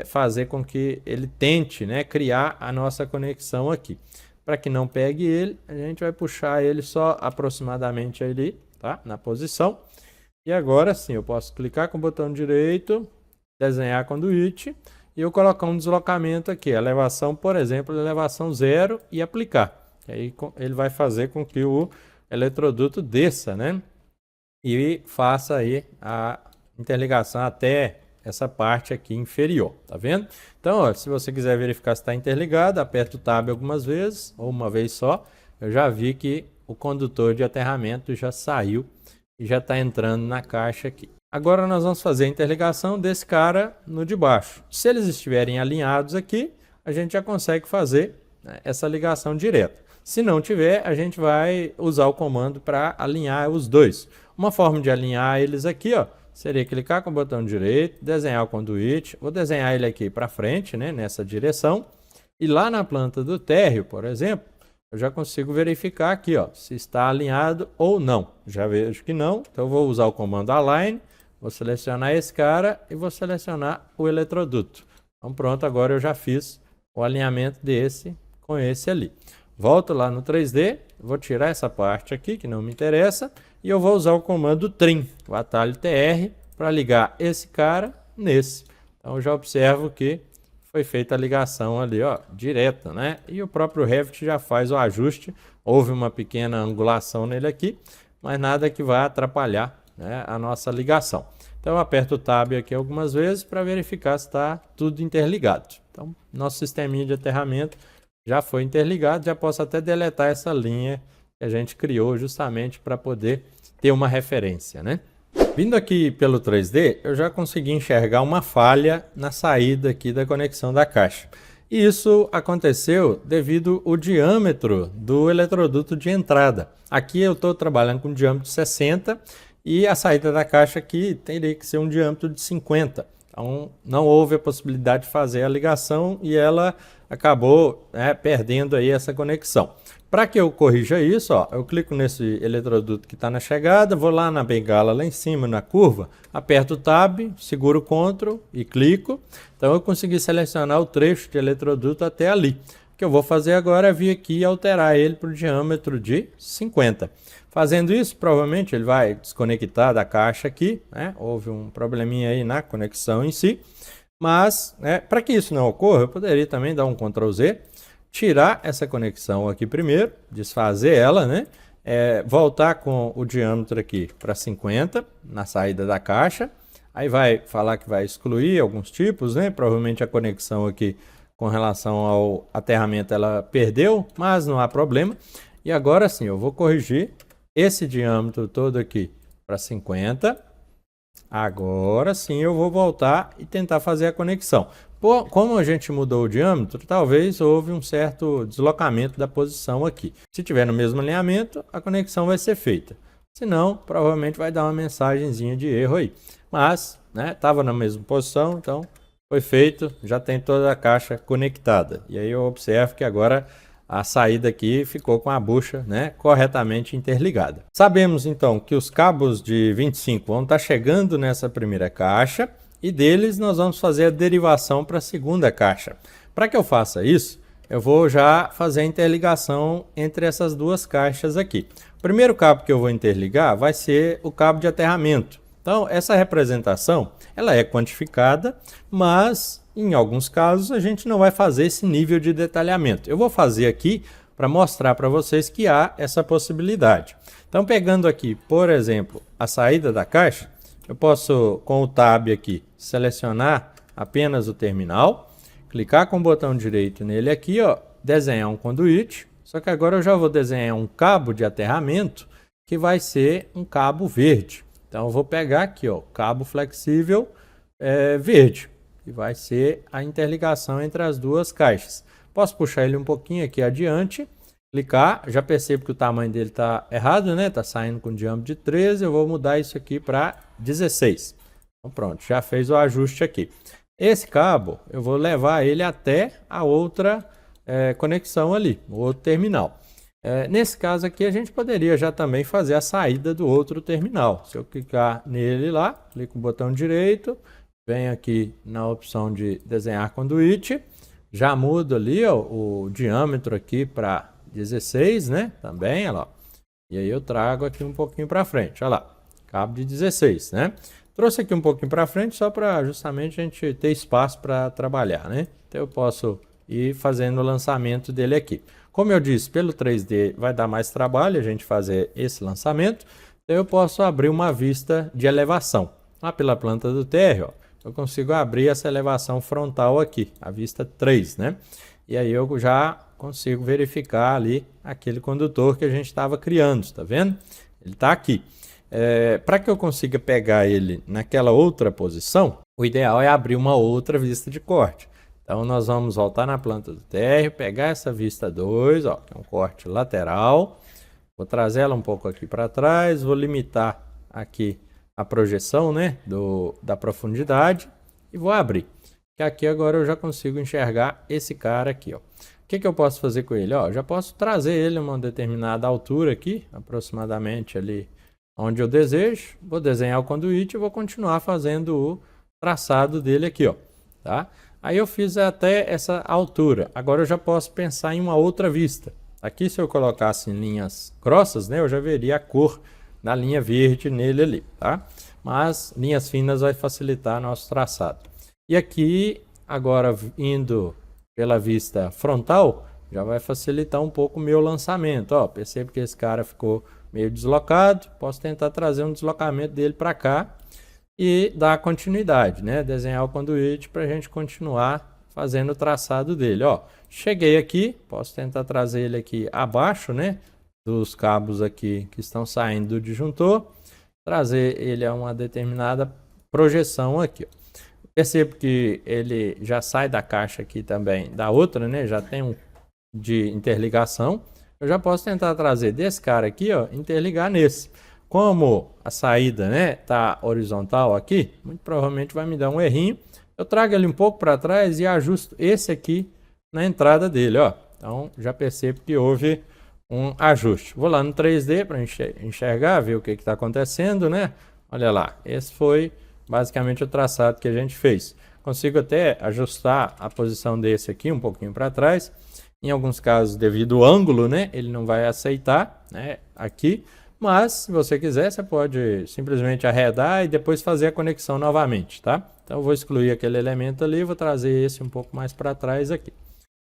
fazer com que ele tente, né, criar a nossa conexão aqui. Para que não pegue ele, a gente vai puxar ele só aproximadamente ali, tá, na posição. E agora sim, eu posso clicar com o botão direito, desenhar conduíte, e eu colocar um deslocamento aqui, elevação, por exemplo, elevação 0 e aplicar. Aí ele vai fazer com que o eletroduto desça, né? E faça aí a interligação até essa parte aqui inferior, tá vendo? Então, ó, se você quiser verificar se está interligado, aperta o Tab algumas vezes, ou uma vez só. Eu já vi que o condutor de aterramento já saiu e já está entrando na caixa aqui. Agora nós vamos fazer a interligação desse cara no de baixo. Se eles estiverem alinhados aqui, a gente já consegue fazer, né, essa ligação direta. Se não tiver, a gente vai usar o comando para alinhar os dois. Uma forma de alinhar eles aqui, ó, seria clicar com o botão direito, desenhar o conduíte. Vou desenhar ele aqui para frente, né, nessa direção. E lá na planta do térreo, por exemplo, eu já consigo verificar aqui, ó, se está alinhado ou não. Já vejo que não, então eu vou usar o comando Align. Vou selecionar esse cara e vou selecionar o eletroduto. Então pronto, agora eu já fiz o alinhamento desse com esse ali. Volto lá no 3D, vou tirar essa parte aqui que não me interessa e eu vou usar o comando Trim, o atalho TR, para ligar esse cara nesse. Então eu já observo que foi feita a ligação ali, ó, direta, né? E o próprio Revit já faz o ajuste. Houve uma pequena angulação nele aqui, mas nada que vá atrapalhar, né, a nossa ligação. Então eu aperto o Tab aqui algumas vezes para verificar se está tudo interligado. Então nosso sisteminha de aterramento já foi interligado, já posso até deletar essa linha que a gente criou justamente para poder ter uma referência, né? Vindo aqui pelo 3D, eu já consegui enxergar uma falha na saída aqui da conexão da caixa. E isso aconteceu devido ao diâmetro do eletroduto de entrada. Aqui eu estou trabalhando com diâmetro de 60 e a saída da caixa aqui teria que ser um diâmetro de 50. Então não houve a possibilidade de fazer a ligação e ela acabou, né, perdendo aí essa conexão. Para que eu corrija isso, ó, eu clico nesse eletroduto que está na chegada, vou lá na bengala lá em cima na curva, aperto o Tab, seguro o Ctrl e clico. Então eu consegui selecionar o trecho de eletroduto até ali. O que eu vou fazer agora é vir aqui e alterar ele para o diâmetro de 50. Fazendo isso, provavelmente ele vai desconectar da caixa aqui, né? Houve um probleminha aí na conexão em si. Mas, para que isso não ocorra, eu poderia também dar um Ctrl Z, tirar essa conexão aqui primeiro, desfazer ela, né? Voltar com o diâmetro aqui para 50 na saída da caixa. Aí vai falar que vai excluir alguns tipos, né? Provavelmente a conexão aqui com relação ao aterramento ela perdeu, mas não há problema. E agora sim, eu vou corrigir esse diâmetro todo aqui para 50. Agora sim eu vou voltar e tentar fazer a conexão. Como a gente mudou o diâmetro, talvez houve um certo deslocamento da posição aqui. Se tiver no mesmo alinhamento, a conexão vai ser feita. Se não, provavelmente vai dar uma mensagenzinha de erro aí. Mas, estava na mesma posição, então foi feito, já tem toda a caixa conectada. E aí eu observo que agora a saída aqui ficou com a bucha, corretamente interligada. Sabemos então que os cabos de 25 vão estar chegando nessa primeira caixa e deles nós vamos fazer a derivação para a segunda caixa. Para que eu faça isso, eu vou já fazer a interligação entre essas duas caixas aqui. O primeiro cabo que eu vou interligar vai ser o cabo de aterramento. Então, essa representação ela é quantificada, mas em alguns casos a gente não vai fazer esse nível de detalhamento. Eu vou fazer aqui para mostrar para vocês que há essa possibilidade. Então, pegando aqui, por exemplo, a saída da caixa, eu posso, com o Tab aqui, selecionar apenas o terminal, clicar com o botão direito nele aqui, desenhar um conduíte, só que agora eu já vou desenhar um cabo de aterramento que vai ser um cabo verde. Então, eu vou pegar aqui, cabo flexível verde, que vai ser a interligação entre as duas caixas. Posso puxar ele um pouquinho aqui adiante, clicar, já percebo que o tamanho dele está errado, né? Está saindo com diâmetro de 13, eu vou mudar isso aqui para 16. Então, pronto, já fez o ajuste aqui. Esse cabo, eu vou levar ele até a outra conexão ali, o outro terminal. Nesse caso aqui, a gente poderia já também fazer a saída do outro terminal. Se eu clicar nele lá, clico no botão direito, venho aqui na opção de desenhar conduíte, já mudo ali o diâmetro aqui para 16, né? Também, olha lá. E aí eu trago aqui um pouquinho para frente, olha lá, cabo de 16, né? Trouxe aqui um pouquinho para frente só para justamente a gente ter espaço para trabalhar, né? Então eu posso ir fazendo o lançamento dele aqui. Como eu disse, pelo 3D vai dar mais trabalho a gente fazer esse lançamento, então eu posso abrir uma vista de elevação. Lá pela planta do térreo, eu consigo abrir essa elevação frontal aqui, a vista 3, né? E aí eu já consigo verificar ali aquele condutor que a gente estava criando, tá vendo? Ele está aqui. Para que eu consiga pegar ele naquela outra posição, o ideal é abrir uma outra vista de corte. Então, nós vamos voltar na planta do térreo, pegar essa vista 2, que é um corte lateral. Vou trazer ela um pouco aqui para trás, vou limitar aqui a projeção, né, da profundidade e vou abrir. Que aqui agora eu já consigo enxergar esse cara aqui, O que eu posso fazer com ele? Já posso trazer ele a uma determinada altura aqui, aproximadamente ali onde eu desejo. Vou desenhar o conduíte e vou continuar fazendo o traçado dele aqui, tá? Aí eu fiz até essa altura. Agora eu já posso pensar em uma outra vista. Aqui, se eu colocasse em linhas grossas, né, eu já veria a cor da linha verde nele ali, tá? Mas linhas finas vai facilitar nosso traçado. E aqui, agora indo pela vista frontal, já vai facilitar um pouco o meu lançamento. Percebo que esse cara ficou meio deslocado. Posso tentar trazer um deslocamento dele para cá e dar continuidade, né? Desenhar o conduíte para a gente continuar fazendo o traçado dele. Cheguei aqui, posso tentar trazer ele aqui abaixo, né? Dos cabos aqui que estão saindo do disjuntor, trazer ele a uma determinada projeção aqui. Percebo que ele já sai da caixa aqui também da outra, né? Já tem um de interligação. Eu já posso tentar trazer desse cara aqui, interligar nesse. Como a saída, né, tá horizontal aqui, muito provavelmente vai me dar um errinho. Eu trago ele um pouco para trás e ajusto esse aqui na entrada dele, Então já percebo que houve um ajuste. Vou lá no 3D para enxergar, ver o que está acontecendo, né? Olha lá, esse foi basicamente o traçado que a gente fez. Consigo até ajustar a posição desse aqui um pouquinho para trás. Em alguns casos, devido ao ângulo, né, ele não vai aceitar, né, aqui. Mas, se você quiser, você pode simplesmente arredar e depois fazer a conexão novamente, tá? Então, eu vou excluir aquele elemento ali e vou trazer esse um pouco mais para trás aqui.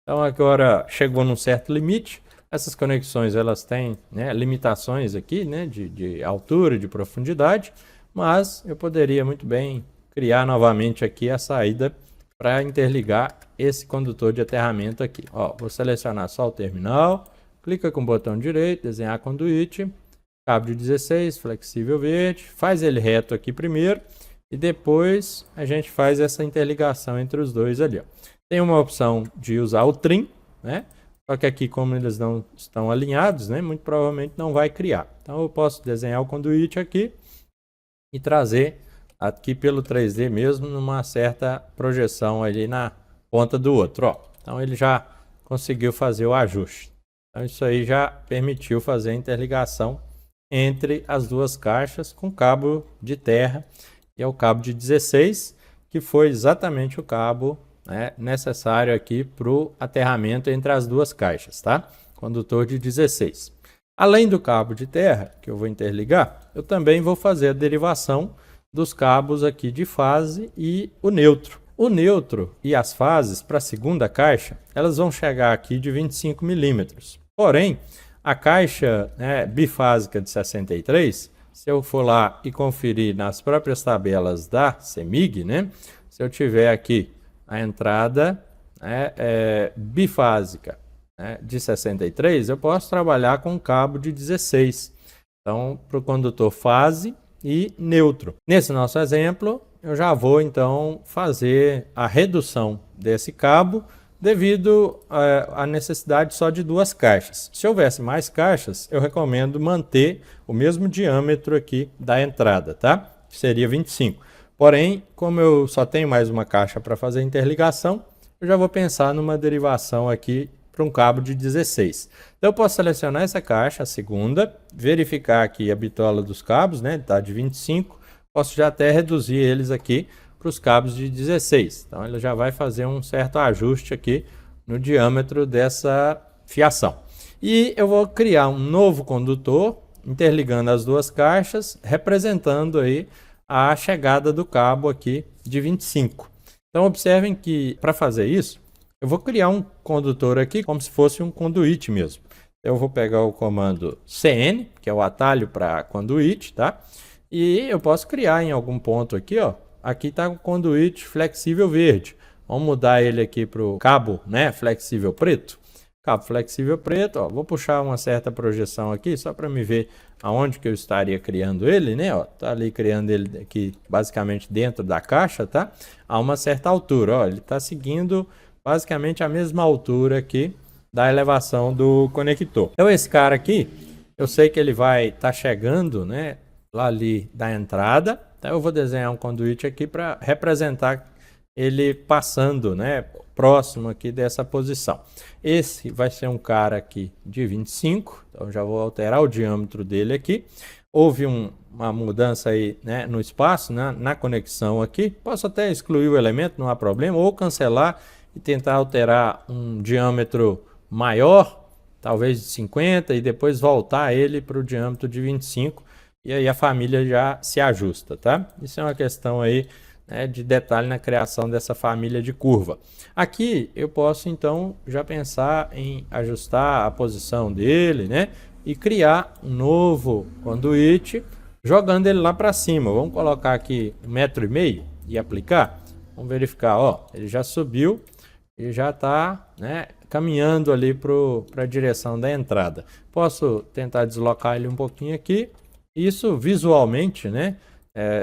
Então, agora chegou num certo limite. Essas conexões, elas têm, né, limitações aqui, né, de altura, de profundidade, mas eu poderia muito bem criar novamente aqui a saída para interligar esse condutor de aterramento aqui. Ó, vou selecionar só o terminal, clica com o botão direito, desenhar conduíte, cabo de 16, flexível verde, faz ele reto aqui primeiro e depois a gente faz essa interligação entre os dois ali. Ó. Tem uma opção de usar o trim, né? Só que aqui, como eles não estão alinhados, né, muito provavelmente não vai criar. Então eu posso desenhar o conduíte aqui e trazer aqui pelo 3D mesmo numa certa projeção ali na ponta do outro. Ó. Então ele já conseguiu fazer o ajuste. Então isso aí já permitiu fazer a interligação entre as duas caixas com cabo de terra e é o cabo de 16, que foi exatamente o cabo, né, necessário aqui para o aterramento entre as duas caixas, tá? Condutor de 16. Além do cabo de terra, que eu vou interligar, eu também vou fazer a derivação dos cabos aqui de fase e o neutro. O neutro e as fases para a segunda caixa, elas vão chegar aqui de 25 milímetros. Porém, a caixa, né, bifásica de 63, se eu for lá e conferir nas próprias tabelas da CEMIG, né, se eu tiver aqui a entrada, né, bifásica, né, de 63, eu posso trabalhar com cabo de 16. Então, para o condutor fase e neutro. Nesse nosso exemplo, eu já vou então fazer a redução desse cabo devido à necessidade só de duas caixas. Se houvesse mais caixas, eu recomendo manter o mesmo diâmetro aqui da entrada, tá? Que seria 25. Porém, como eu só tenho mais uma caixa para fazer a interligação, eu já vou pensar numa derivação aqui para um cabo de 16. Então eu posso selecionar essa caixa, a segunda, verificar aqui a bitola dos cabos, né? Está de 25. Posso já até reduzir eles aqui para os cabos de 16. Então ele já vai fazer um certo ajuste aqui no diâmetro dessa fiação. E eu vou criar um novo condutor, interligando as duas caixas, representando aí a chegada do cabo aqui de 25. Então observem que para fazer isso, eu vou criar um condutor aqui como se fosse um conduíte mesmo. Eu vou pegar o comando CN, que é o atalho para conduíte, tá? E eu posso criar em algum ponto aqui, ó. Aqui está o conduíte flexível verde. Vamos mudar ele aqui para o cabo, né, flexível preto. Cabo flexível preto, ó. Vou puxar uma certa projeção aqui, só para me ver aonde que eu estaria criando ele, né? Ó, tá ali criando ele aqui, basicamente dentro da caixa, tá? A uma certa altura, ó. Ele está seguindo basicamente a mesma altura aqui da elevação do conector. Então esse cara aqui, eu sei que ele vai estar chegando, né, lá ali da entrada. Então eu vou desenhar um conduíte aqui para representar ele passando, né, próximo aqui dessa posição. Esse vai ser um cara aqui de 25, então já vou alterar o diâmetro dele aqui. Houve uma mudança aí, né, no espaço, né, na conexão aqui. Posso até excluir o elemento, não há problema, ou cancelar e tentar alterar um diâmetro maior, talvez de 50, e depois voltar ele para o diâmetro de 25, e aí a família já se ajusta, tá? Isso é uma questão aí, né, de detalhe na criação dessa família de curva. Aqui eu posso então já pensar em ajustar a posição dele, né, e criar um novo conduíte, jogando ele lá para cima. Vamos colocar aqui 1,5 m e aplicar. Vamos verificar, ó, ele já subiu e já está, né, caminhando ali para a direção da entrada. Posso tentar deslocar ele um pouquinho aqui. Isso visualmente, né,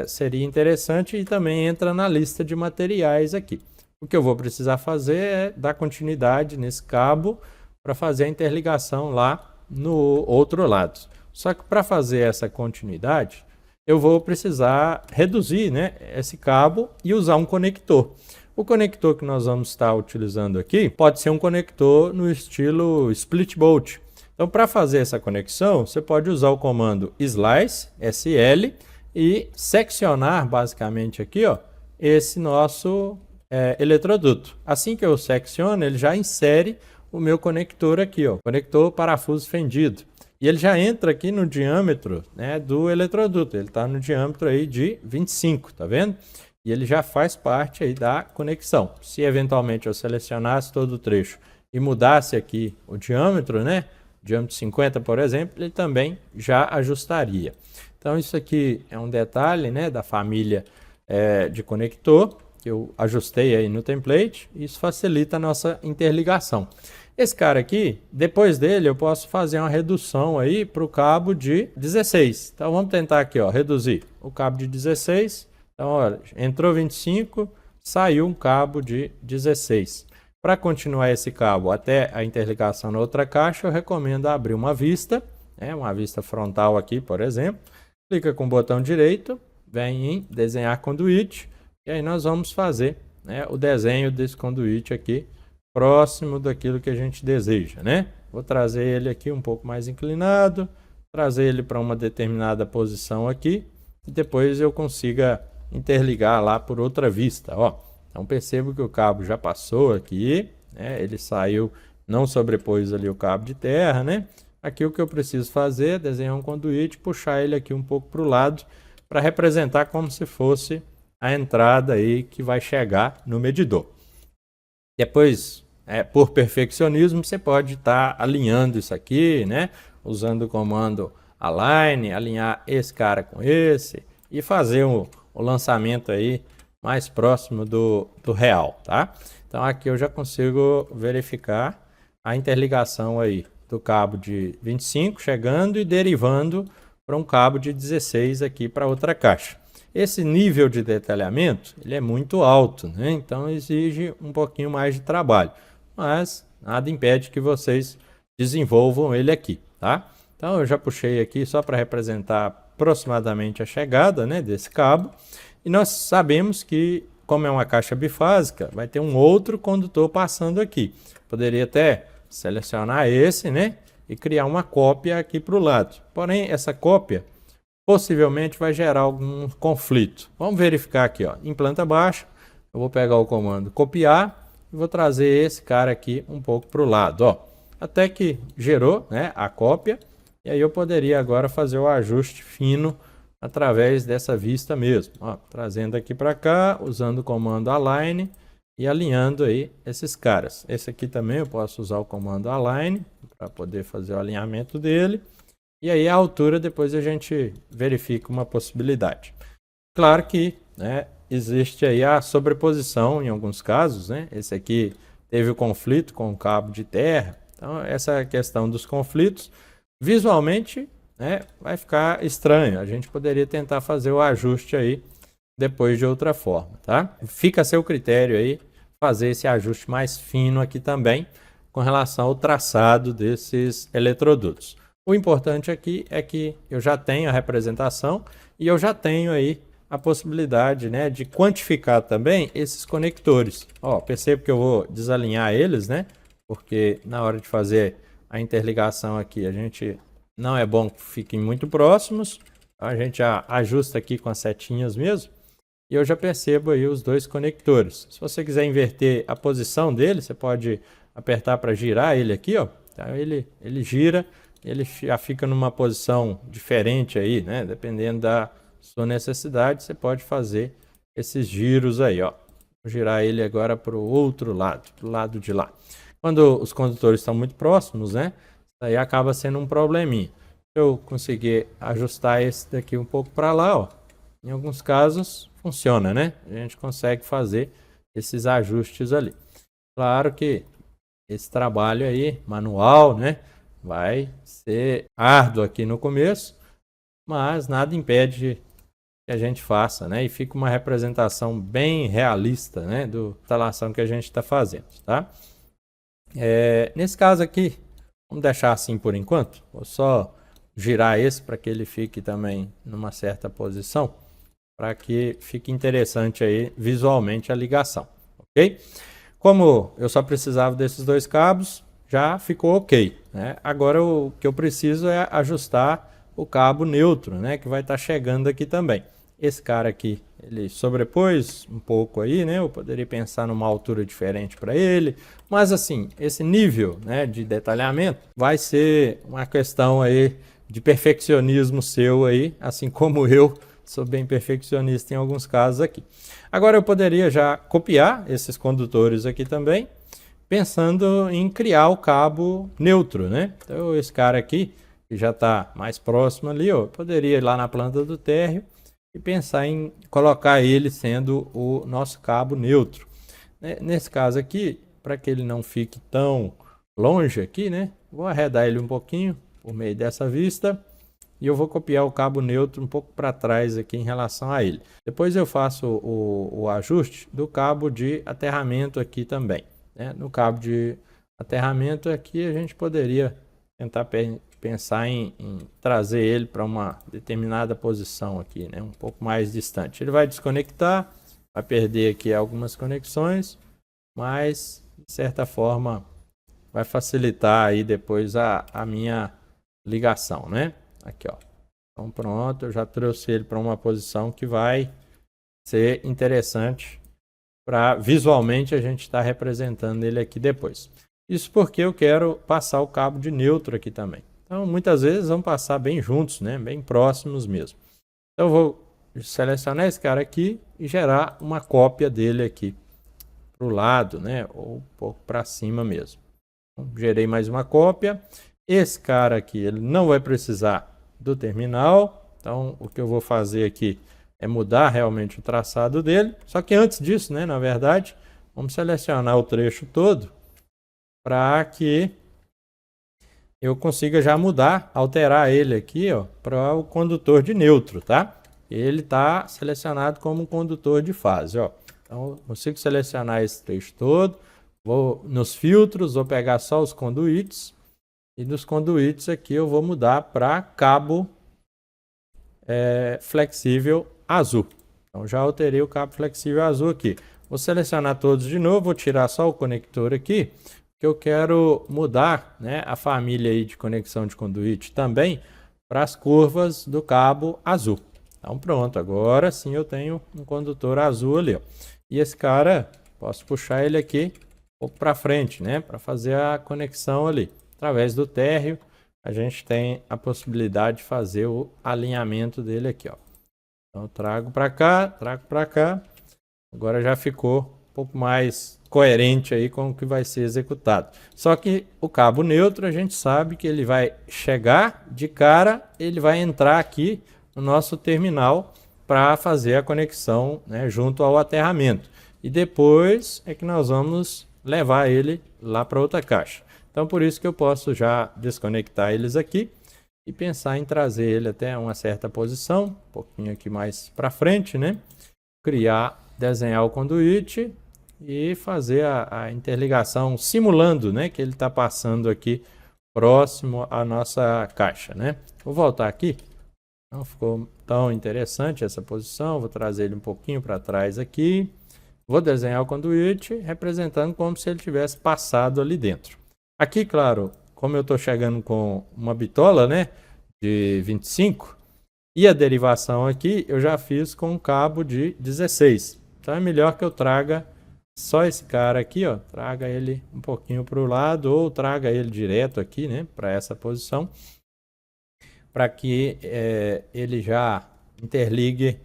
seria interessante e também entra na lista de materiais aqui. O que eu vou precisar fazer é dar continuidade nesse cabo para fazer a interligação lá no outro lado. Só que para fazer essa continuidade, eu vou precisar reduzir, né, esse cabo e usar um conector. O conector que nós vamos estar utilizando aqui pode ser um conector no estilo split bolt. Então, para fazer essa conexão, você pode usar o comando slice, SL, e seccionar basicamente aqui, ó, esse nosso eletroduto. Assim que eu secciono, ele já insere o meu conector aqui, ó, conector parafuso fendido. E ele já entra aqui no diâmetro, né, do eletroduto. Ele está no diâmetro aí de 25, tá vendo? E ele já faz parte aí da conexão. Se eventualmente eu selecionasse todo o trecho e mudasse aqui o diâmetro, né, diâmetro 50, por exemplo, ele também já ajustaria. Então isso aqui é um detalhe, né, da família de conector que eu ajustei aí no template. Isso facilita a nossa interligação. Esse cara aqui, depois dele, eu posso fazer uma redução aí para o cabo de 16. Então vamos tentar aqui, ó, reduzir o cabo de 16. Então, olha, entrou 25, saiu um cabo de 16. Para continuar esse cabo até a interligação na outra caixa, eu recomendo abrir uma vista, né, uma vista frontal aqui, por exemplo. Clica com o botão direito, vem em desenhar conduíte, e aí nós vamos fazer, né, o desenho desse conduíte aqui, próximo daquilo que a gente deseja, né? Vou trazer ele aqui um pouco mais inclinado, trazer ele para uma determinada posição aqui, e depois eu consiga interligar lá por outra vista, ó. Então percebo que o cabo já passou aqui, né? Ele saiu, não sobrepôs ali o cabo de terra, né? Aqui o que eu preciso fazer é desenhar um conduíte, puxar ele aqui um pouco para o lado, para representar como se fosse a entrada aí que vai chegar no medidor. Depois, por perfeccionismo, você pode estar alinhando isso aqui, né? Usando o comando align, alinhar esse cara com esse e fazer o lançamento aí mais próximo do real, tá? Então aqui eu já consigo verificar a interligação aí do cabo de 25 chegando e derivando para um cabo de 16 aqui para outra caixa. Esse nível de detalhamento ele é muito alto, né? Então exige um pouquinho mais de trabalho, mas nada impede que vocês desenvolvam ele aqui, tá? Então eu já puxei aqui só para representar aproximadamente a chegada, né, desse cabo, e nós sabemos que, como é uma caixa bifásica, vai ter um outro condutor passando aqui. Poderia até selecionar esse, né, e criar uma cópia aqui para o lado. Porém, essa cópia possivelmente vai gerar algum conflito. Vamos verificar aqui, ó, em planta baixa, eu vou pegar o comando copiar e vou trazer esse cara aqui um pouco para o lado, ó, até que gerou, né, a cópia, e aí eu poderia agora fazer o ajuste fino através dessa vista mesmo, ó, trazendo aqui para cá, usando o comando align e alinhando aí esses caras. Esse aqui também eu posso usar o comando align para poder fazer o alinhamento dele. E aí a altura depois a gente verifica uma possibilidade. Claro que, né, existe aí a sobreposição em alguns casos, né? Esse aqui teve o conflito com o cabo de terra. Então essa questão dos conflitos, visualmente, né, vai ficar estranho. A gente poderia tentar fazer o ajuste aí depois de outra forma, tá? Fica a seu critério aí fazer esse ajuste mais fino aqui também com relação ao traçado desses eletrodutos. O importante aqui é que eu já tenho a representação e eu já tenho aí a possibilidade, né, de quantificar também esses conectores. Ó, percebo que eu vou desalinhar eles, né? Porque na hora de fazer a interligação aqui, a gente não é bom que fiquem muito próximos. A gente já ajusta aqui com as setinhas mesmo. E eu já percebo aí os dois conectores. Se você quiser inverter a posição dele, você pode apertar para girar ele aqui, ó. Então ele gira, ele já fica numa posição diferente aí, né? Dependendo da sua necessidade, você pode fazer esses giros aí, ó. Vou girar ele agora para o outro lado, para o lado de lá. Quando os condutores estão muito próximos, né? Isso aí acaba sendo um probleminha. Se eu conseguir ajustar esse daqui um pouco para lá, ó, em alguns casos funciona, né? A gente consegue fazer esses ajustes ali. Claro que esse trabalho aí, manual, né? Vai ser árduo aqui no começo, mas nada impede que a gente faça, né? E fica uma representação bem realista, né? Da instalação que a gente está fazendo, tá? Nesse caso aqui, vamos deixar assim por enquanto. Vou só girar esse para que ele fique também numa certa posição, para que fique interessante aí visualmente a ligação, ok? Como eu só precisava desses dois cabos, já ficou ok, né? Agora o que eu preciso é ajustar o cabo neutro, né? Que vai estar chegando aqui também. esse cara aqui, ele sobrepôs um pouco aí, né? Eu poderia pensar numa altura diferente para ele, mas assim, esse nível, né, de detalhamento vai ser uma questão aí de perfeccionismo seu aí, assim como eu sou bem perfeccionista em alguns casos aqui. Agora eu poderia já copiar esses condutores aqui também, pensando em criar o cabo neutro, né? Então esse cara aqui, que já está mais próximo ali, ó, poderia ir lá na planta do térreo e pensar em colocar ele sendo o nosso cabo neutro. Nesse caso aqui, para que ele não fique tão longe aqui, né? Vou arredar ele um pouquinho por meio dessa vista e eu vou copiar o cabo neutro um pouco para trás aqui em relação a ele. Depois eu faço o ajuste do cabo de aterramento aqui também, né? No cabo de aterramento aqui a gente poderia tentar pensar em trazer ele para uma determinada posição aqui, né? Um pouco mais distante. Ele vai desconectar, vai perder aqui algumas conexões, mas de certa forma vai facilitar aí depois a minha ligação, né? Aqui, ó. Então pronto, eu já trouxe ele para uma posição que vai ser interessante para visualmente a gente estar representando ele aqui depois. Isso porque eu quero passar o cabo de neutro aqui também. Então muitas vezes vão passar bem juntos, né? Bem próximos mesmo. Então eu vou selecionar esse cara aqui e gerar uma cópia dele aqui para o lado, né? Ou um pouco para cima mesmo. Então, gerei mais uma cópia. Esse cara aqui, ele não vai precisar do terminal. Então, o que eu vou fazer aqui é mudar realmente o traçado dele. Só que antes disso, né, na verdade, vamos selecionar o trecho todo para que eu consiga já mudar, alterar ele aqui, ó, para o condutor de neutro, tá? Ele está selecionado como um condutor de fase, ó. Então, eu consigo selecionar esse trecho todo. Vou nos filtros, vou pegar só os conduítes. E dos conduítes aqui eu vou mudar para cabo flexível azul. Então já alterei o cabo flexível azul aqui. Vou selecionar todos de novo, vou tirar só o conector aqui, que eu quero mudar, né, a família aí de conexão de conduíte também para as curvas do cabo azul. Então pronto, agora sim eu tenho um condutor azul ali, ó. E esse cara, posso puxar ele aqui um pouco para frente, né, para fazer a conexão ali. Através do térreo, a gente tem a possibilidade de fazer o alinhamento dele aqui, ó. Então, eu trago para cá, trago para cá. Agora já ficou um pouco mais coerente aí com o que vai ser executado. Só que o cabo neutro, a gente sabe que ele vai chegar de cara, ele vai entrar aqui no nosso terminal para fazer a conexão, né, junto ao aterramento. E depois é que nós vamos levar ele lá para outra caixa. Então, por isso que eu posso já desconectar eles aqui e pensar em trazer ele até uma certa posição, um pouquinho aqui mais para frente, né? Desenhar o conduíte e fazer a interligação simulando, né, que ele está passando aqui próximo à nossa caixa, né? Vou voltar aqui. Não ficou tão interessante essa posição, vou trazer ele um pouquinho para trás aqui. Vou desenhar o conduíte representando como se ele tivesse passado ali dentro. Aqui, claro, como eu estou chegando com uma bitola, né, de 25, e a derivação aqui eu já fiz com um cabo de 16. Então é melhor que eu traga só esse cara aqui, ó, traga ele um pouquinho para o lado ou traga ele direto aqui, né, para essa posição, para que ele já interligue,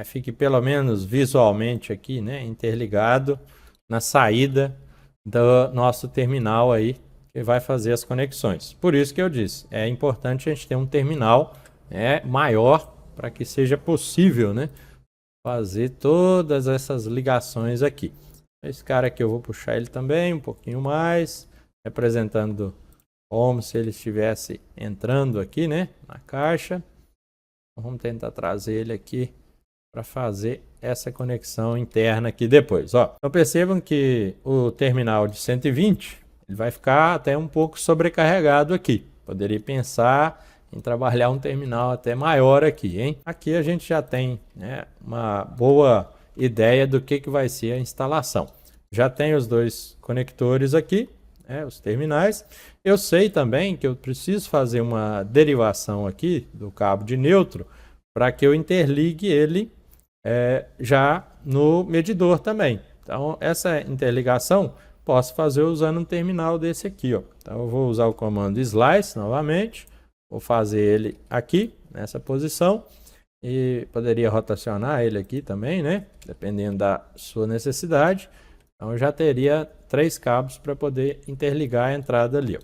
fique pelo menos visualmente aqui, né, interligado na saída do nosso terminal aí, que vai fazer as conexões. Por isso que eu disse, é importante a gente ter um terminal maior para que seja possível, né, fazer todas essas ligações aqui. Esse cara aqui eu vou puxar ele também um pouquinho mais, representando como se ele estivesse entrando aqui, né, na caixa. Vamos tentar trazer ele aqui para fazer essa conexão interna aqui depois, ó. Então percebam que o terminal de 120 ele vai ficar até um pouco sobrecarregado aqui. Poderia pensar em trabalhar um terminal até maior aqui, hein? Aqui a gente já tem, né, uma boa ideia do que vai ser a instalação. Já tem os dois conectores aqui, né, os terminais. Eu sei também que eu preciso fazer uma derivação aqui do cabo de neutro para que eu interligue ele já no medidor também. Então, essa interligação posso fazer usando um terminal desse aqui, ó. Então, eu vou usar o comando slice novamente, vou fazer ele aqui, nessa posição, e poderia rotacionar ele aqui também, né? Dependendo da sua necessidade. Então, eu já teria 3 cabos para poder interligar a entrada ali, ó.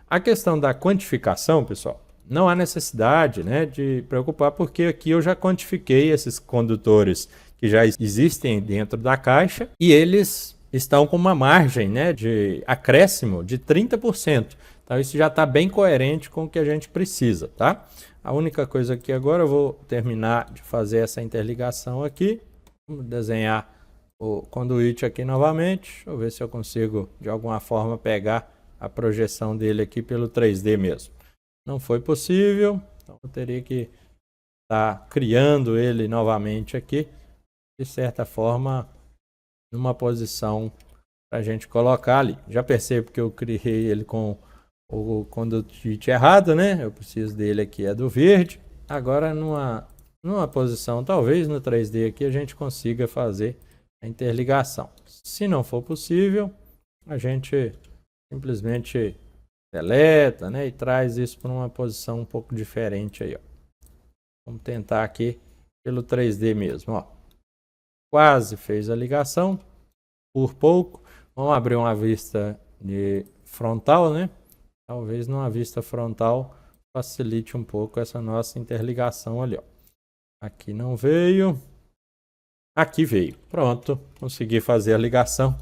A questão da quantificação, pessoal, não há necessidade, né, de preocupar, porque aqui eu já quantifiquei esses condutores que já existem dentro da caixa e eles estão com uma margem, né, de acréscimo de 30%. Então isso já está bem coerente com o que a gente precisa, tá? A única coisa aqui agora eu vou terminar de fazer essa interligação aqui. Vamos desenhar o conduíte aqui novamente. Deixa eu ver se eu consigo de alguma forma pegar a projeção dele aqui pelo 3D mesmo. Não foi possível, então eu teria que estar criando ele novamente aqui, de certa forma, numa posição para a gente colocar ali. Já percebo que eu criei ele com o conduíte errado, né? Eu preciso dele aqui, é do verde. Agora, numa posição, talvez no 3D aqui, a gente consiga fazer a interligação. Se não for possível, a gente simplesmente deleta, né, e traz isso para uma posição um pouco diferente aí, ó. Vamos tentar aqui pelo 3D mesmo, ó. Quase fez a ligação, por pouco. Vamos abrir uma vista de frontal, né? Talvez numa vista frontal facilite um pouco essa nossa interligação ali, ó. Aqui não veio. Aqui veio. Pronto, consegui fazer a ligação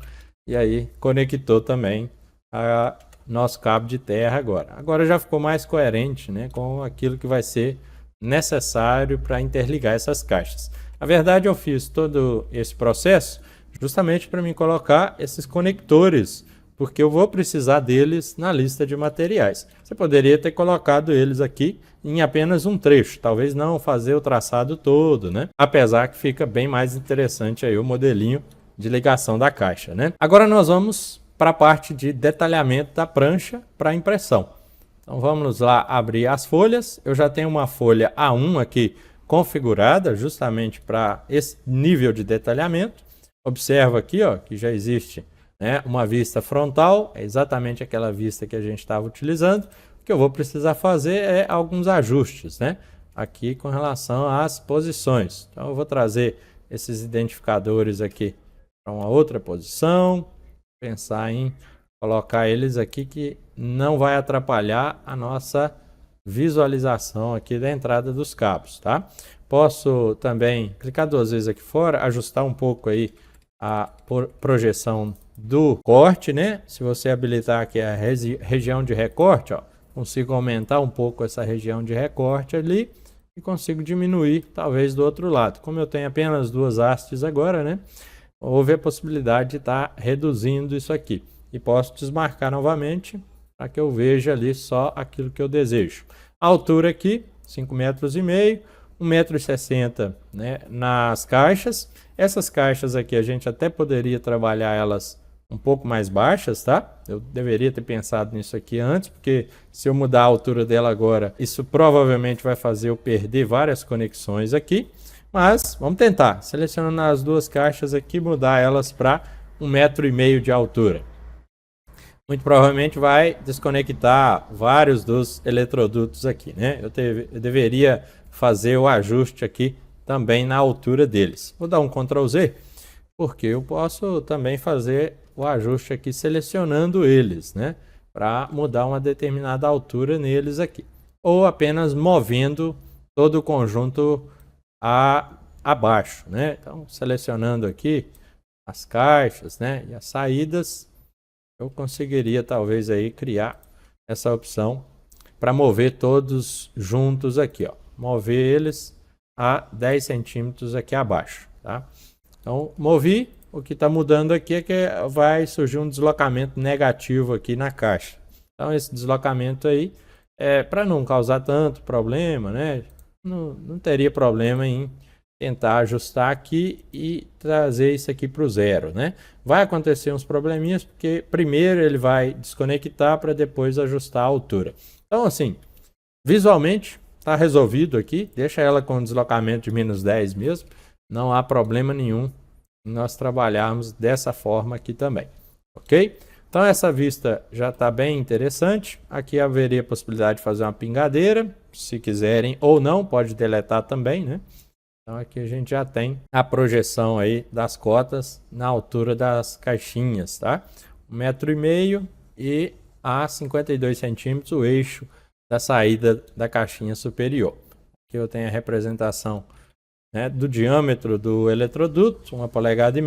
e aí conectou também a nosso cabo de terra agora. Agora já ficou mais coerente, né, com aquilo que vai ser necessário para interligar essas caixas. Na verdade, eu fiz todo esse processo justamente para me colocar esses conectores, porque eu vou precisar deles na lista de materiais. Você poderia ter colocado eles aqui em apenas um trecho, talvez não fazer o traçado todo, né? Apesar que fica bem mais interessante aí o modelinho de ligação da caixa, né? Agora nós vamos para a parte de detalhamento da prancha para impressão. Então vamos lá abrir as folhas. Eu já tenho uma folha A1 aqui configurada justamente para esse nível de detalhamento. Observa aqui, ó, que já existe, né, uma vista frontal, é exatamente aquela vista que a gente estava utilizando. O que eu vou precisar fazer é alguns ajustes, né, aqui com relação às posições. Então eu vou trazer esses identificadores aqui para uma outra posição. Pensar em colocar eles aqui que não vai atrapalhar a nossa visualização aqui da entrada dos cabos, tá? Posso também clicar 2 vezes aqui fora, ajustar um pouco aí a projeção do corte, né? Se você habilitar aqui a região de recorte, ó, consigo aumentar um pouco essa região de recorte ali e consigo diminuir talvez do outro lado. Como eu tenho apenas 2 hastes agora, né? Houve a possibilidade de estar reduzindo isso aqui. E posso desmarcar novamente para que eu veja ali só aquilo que eu desejo. A altura aqui, 5,5 metros, 1,60 m, né, nas caixas. Essas caixas aqui a gente até poderia trabalhar elas um pouco mais baixas, tá? Eu deveria ter pensado nisso aqui antes, porque se eu mudar a altura dela agora, isso provavelmente vai fazer eu perder várias conexões aqui. Mas vamos tentar, selecionando as 2 caixas aqui, mudar elas para 1,5 m de altura. Muito provavelmente vai desconectar vários dos eletrodutos aqui, né? Eu deveria fazer o ajuste aqui também na altura deles. Vou dar um Ctrl Z, porque eu posso também fazer o ajuste aqui selecionando eles, né? Para mudar uma determinada altura neles aqui. Ou apenas movendo todo o conjunto abaixo, né? Então, selecionando aqui as caixas, né, e as saídas, eu conseguiria talvez aí criar essa opção para mover todos juntos aqui, ó. Mover eles a 10 centímetros aqui abaixo, tá? Então, movi, o que está mudando aqui é que vai surgir um deslocamento negativo aqui na caixa. Então, esse deslocamento aí, para não causar tanto problema, né? Não teria problema em tentar ajustar aqui e trazer isso aqui para o 0, né? Vai acontecer uns probleminhas, porque primeiro ele vai desconectar para depois ajustar a altura. Então, assim, visualmente tá resolvido aqui, deixa ela com deslocamento de menos 10 mesmo, não há problema nenhum nós trabalharmos dessa forma aqui também, ok? Então essa vista já está bem interessante, aqui haveria a possibilidade de fazer uma pingadeira, se quiserem ou não, pode deletar também, né? Então aqui a gente já tem a projeção aí das cotas na altura das caixinhas, tá? 1,5 m e a 52 centímetros o eixo da saída da caixinha superior. Aqui eu tenho a representação, né, do diâmetro do eletroduto, 1,5 polegadas.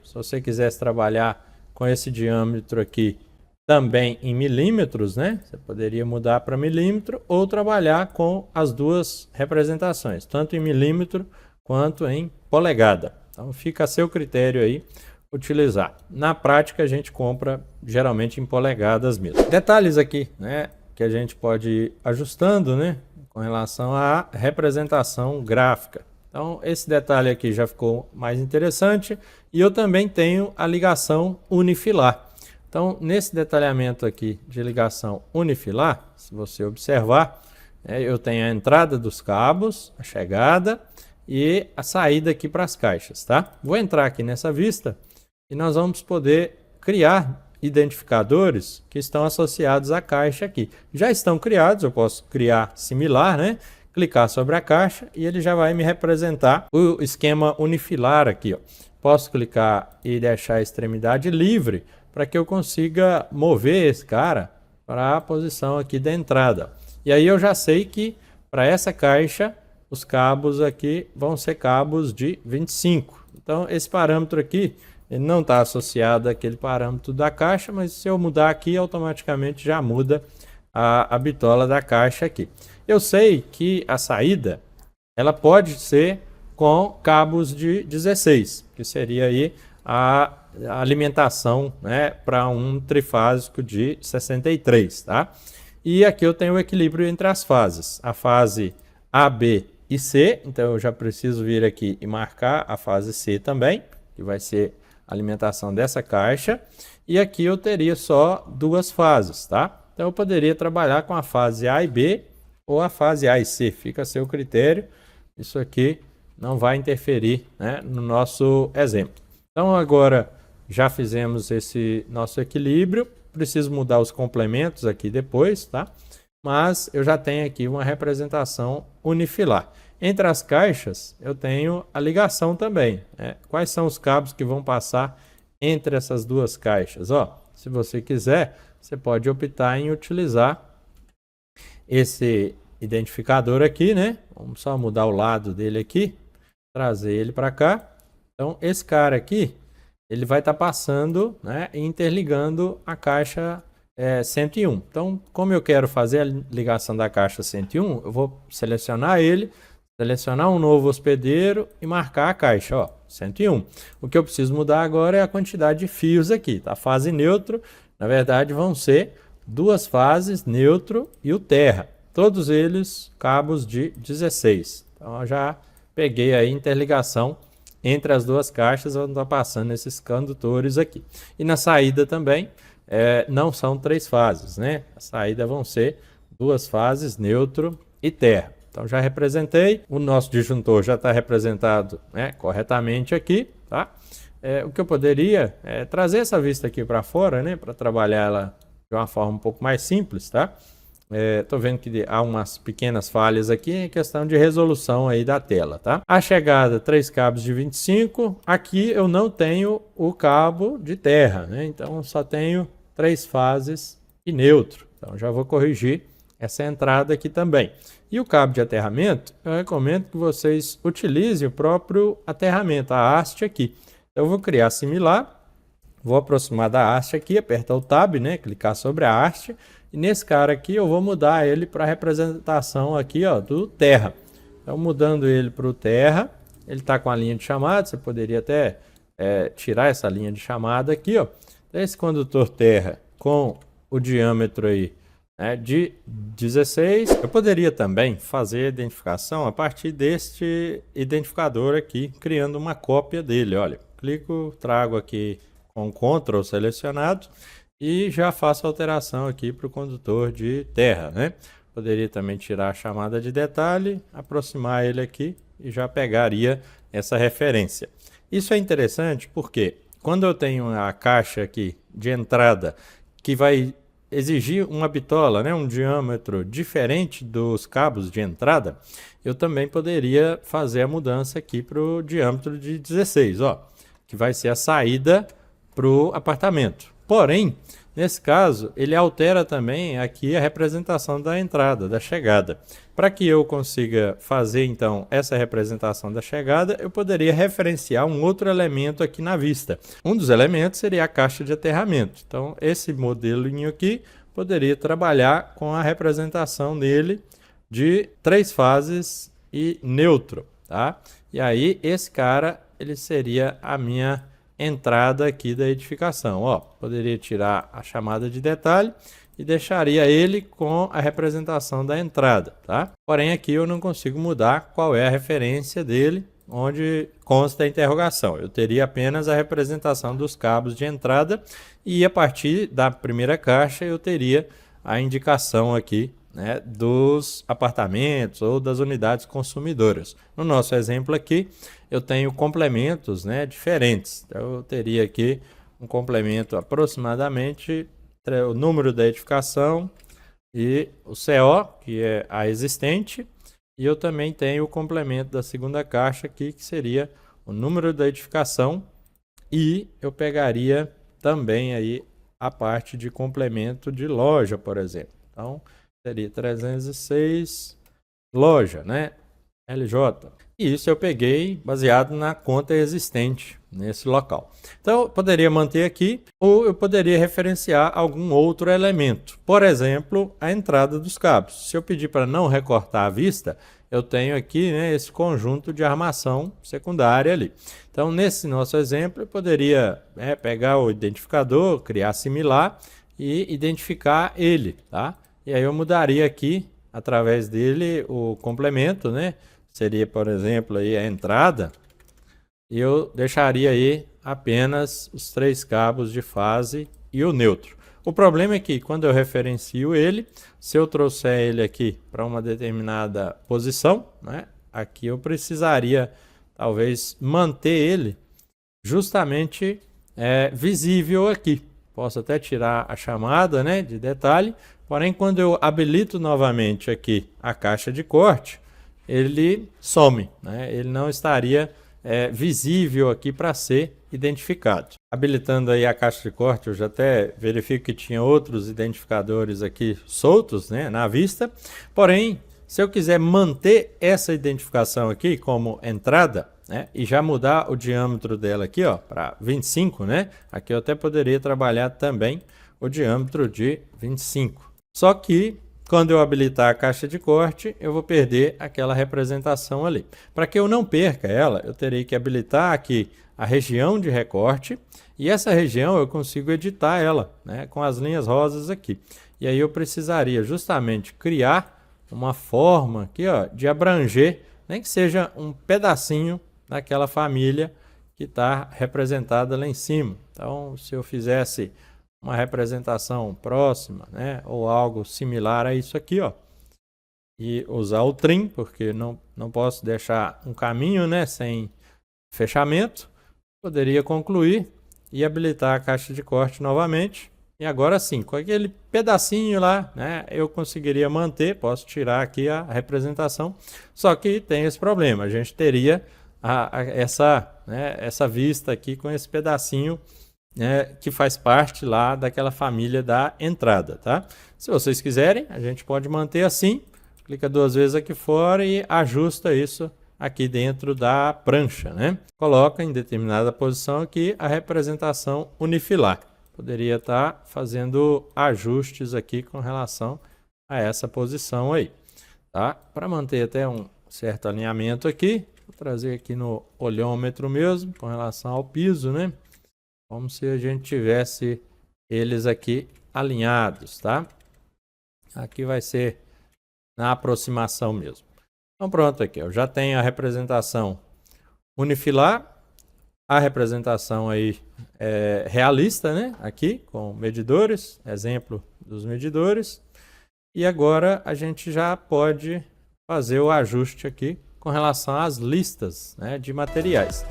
Se você quisesse trabalhar com esse diâmetro aqui também em milímetros, né, você poderia mudar para milímetro ou trabalhar com as duas representações, tanto em milímetro quanto em polegada. Então fica a seu critério aí utilizar. Na prática a gente compra geralmente em polegadas mesmo. Detalhes aqui, né, que a gente pode ir ajustando, né, com relação à representação gráfica. Então esse detalhe aqui já ficou mais interessante e eu também tenho a ligação unifilar. Então nesse detalhamento aqui de ligação unifilar, se você observar, eu tenho a entrada dos cabos, a chegada e a saída aqui para as caixas, tá? Vou entrar aqui nessa vista e nós vamos poder criar identificadores que estão associados à caixa aqui. Já estão criados, eu posso criar similar, né? Clicar sobre a caixa e ele já vai me representar o esquema unifilar aqui, ó. Posso clicar e deixar a extremidade livre para que eu consiga mover esse cara para a posição aqui da entrada. E aí eu já sei que para essa caixa os cabos aqui vão ser cabos de 25. Então esse parâmetro aqui ele não está associado àquele parâmetro da caixa, mas se eu mudar aqui automaticamente já muda a bitola da caixa aqui. Eu sei que a saída ela pode ser com cabos de 16, que seria aí a alimentação, né, para um trifásico de 63, tá? E aqui eu tenho o equilíbrio entre as fases, a fase A, B e C, então eu já preciso vir aqui e marcar a fase C também, que vai ser a alimentação dessa caixa, e aqui eu teria só duas fases, tá? Então eu poderia trabalhar com a fase A e B ou a fase A e C, fica a seu critério, isso aqui não vai interferir, né, no nosso exemplo. Então agora já fizemos esse nosso equilíbrio, preciso mudar os complementos aqui depois, tá? Mas eu já tenho aqui uma representação unifilar. Entre as caixas eu tenho a ligação também, né? Quais são os cabos que vão passar entre essas duas caixas? Ó, se você quiser, você pode optar em utilizar esse identificador aqui, né? Vamos só mudar o lado dele aqui, trazer ele para cá. Então esse cara aqui, ele vai estar passando, né, e interligando a caixa 101. Então, como eu quero fazer a ligação da caixa 101, eu vou selecionar ele, selecionar um novo hospedeiro e marcar a caixa, ó, 101. O que eu preciso mudar agora é a quantidade de fios aqui, tá? Fase neutro, na verdade, vão ser duas fases, neutro e o terra. Todos eles cabos de 16. Então, eu já peguei a interligação entre as duas caixas, onde está passando esses condutores aqui. E na saída também, não são três fases, né? A saída vão ser duas fases, neutro e terra. Então já representei, o nosso disjuntor já está representado, né, corretamente aqui, tá? O que eu poderia é trazer essa vista aqui para fora, né, para trabalhar ela de uma forma um pouco mais simples, tá? Tô vendo que há umas pequenas falhas aqui em questão de resolução aí da tela, tá? A chegada, 3 cabos de 25. Aqui eu não tenho o cabo de terra, né? Então só tenho 3 fases e neutro. Então já vou corrigir essa entrada aqui também. E o cabo de aterramento, eu recomendo que vocês utilizem o próprio aterramento, a haste aqui. Então eu vou criar similar, vou aproximar da haste aqui, apertar o Tab, né? Clicar sobre a haste. E nesse cara aqui eu vou mudar ele para a representação aqui, ó, do terra. Então mudando ele para o terra, ele está com a linha de chamada, você poderia até tirar essa linha de chamada aqui, ó. Esse condutor terra com o diâmetro aí, né, de 16. Eu poderia também fazer a identificação a partir deste identificador aqui, criando uma cópia dele, olha. Clico, trago aqui com Ctrl selecionado. E já faço a alteração aqui para o condutor de terra, né? poderia também tirar a chamada de detalhe, aproximar ele aqui e já pegaria essa referência. Isso é interessante porque quando eu tenho a caixa aqui de entrada que vai exigir uma bitola, né, um diâmetro diferente dos cabos de entrada, eu também poderia fazer a mudança aqui para o diâmetro de 16, ó, que vai ser a saída para o apartamento. Porém, nesse caso, ele altera também aqui a representação da entrada, da chegada. Para que eu consiga fazer, então, essa representação da chegada, eu poderia referenciar um outro elemento aqui na vista. Um dos elementos seria a caixa de aterramento. Então, esse modelinho aqui poderia trabalhar com a representação dele de 3 fases e neutro, tá? E aí, esse cara, ele seria a minha entrada aqui da edificação. Ó, poderia tirar a chamada de detalhe e deixaria ele com a representação da entrada, tá? Porém, aqui eu não consigo mudar qual é a referência dele, onde consta a interrogação. Eu teria apenas a representação dos cabos de entrada e a partir da primeira caixa eu teria a indicação aqui, né, dos apartamentos ou das unidades consumidoras. No nosso exemplo aqui, eu tenho complementos, né, diferentes. Então, eu teria aqui um complemento aproximadamente o número da edificação e o CO, que é a existente, e eu também tenho o complemento da segunda caixa aqui, que seria o número da edificação, e eu pegaria também aí a parte de complemento de loja, por exemplo. Então, seria 306 loja, né? LJ. E isso eu peguei baseado na conta existente nesse local. Então, eu poderia manter aqui ou eu poderia referenciar algum outro elemento. Por exemplo, a entrada dos cabos. Se eu pedir para não recortar a vista, eu tenho aqui, né, esse conjunto de armação secundária ali. Então, nesse nosso exemplo, eu poderia pegar o identificador, criar similar e identificar ele, tá? E aí eu mudaria aqui, através dele, o complemento, né? Seria, por exemplo, aí a entrada. E eu deixaria aí apenas os 3 cabos de fase e o neutro. O problema é que quando eu referencio ele, se eu trouxer ele aqui para uma determinada posição, né? Aqui eu precisaria, talvez, manter ele justamente visível aqui. Posso até tirar a chamada, né, de detalhe. Porém, quando eu habilito novamente aqui a caixa de corte, ele some, né? Ele não estaria visível aqui para ser identificado. Habilitando aí a caixa de corte, eu já até verifico que tinha outros identificadores aqui soltos, né, na vista. Porém, se eu quiser manter essa identificação aqui como entrada, né, e já mudar o diâmetro dela aqui, ó, para 25, né? Aqui eu até poderia trabalhar também o diâmetro de 25. Só que quando eu habilitar a caixa de corte, eu vou perder aquela representação ali. Para que eu não perca ela, eu terei que habilitar aqui a região de recorte e essa região eu consigo editar ela, né, com as linhas rosas aqui. E aí eu precisaria justamente criar uma forma aqui, ó, de abranger, nem que seja um pedacinho daquela família que está representada lá em cima. Então, se eu fizesse uma representação próxima, né, ou algo similar a isso aqui, ó, e usar o trim, porque não posso deixar um caminho, né, sem fechamento, poderia concluir e habilitar a caixa de corte novamente. E agora sim, com aquele pedacinho lá, né, eu conseguiria manter, posso tirar aqui a representação, só que tem esse problema, a gente teria essa vista aqui com esse pedacinho, que faz parte lá daquela família da entrada, tá? Se vocês quiserem, a gente pode manter assim, clica 2 vezes aqui fora e ajusta isso aqui dentro da prancha, né? Coloca em determinada posição aqui a representação unifilar. Poderia estar fazendo ajustes aqui com relação a essa posição aí, tá? Para manter até um certo alinhamento aqui, vou trazer aqui no olhômetro mesmo, com relação ao piso, né? Como se a gente tivesse eles aqui alinhados, tá? Aqui vai ser na aproximação mesmo. Então pronto aqui, eu já tenho a representação unifilar, a representação aí realista, né? Aqui com medidores, exemplo dos medidores. E agora a gente já pode fazer o ajuste aqui com relação às listas, né, de materiais.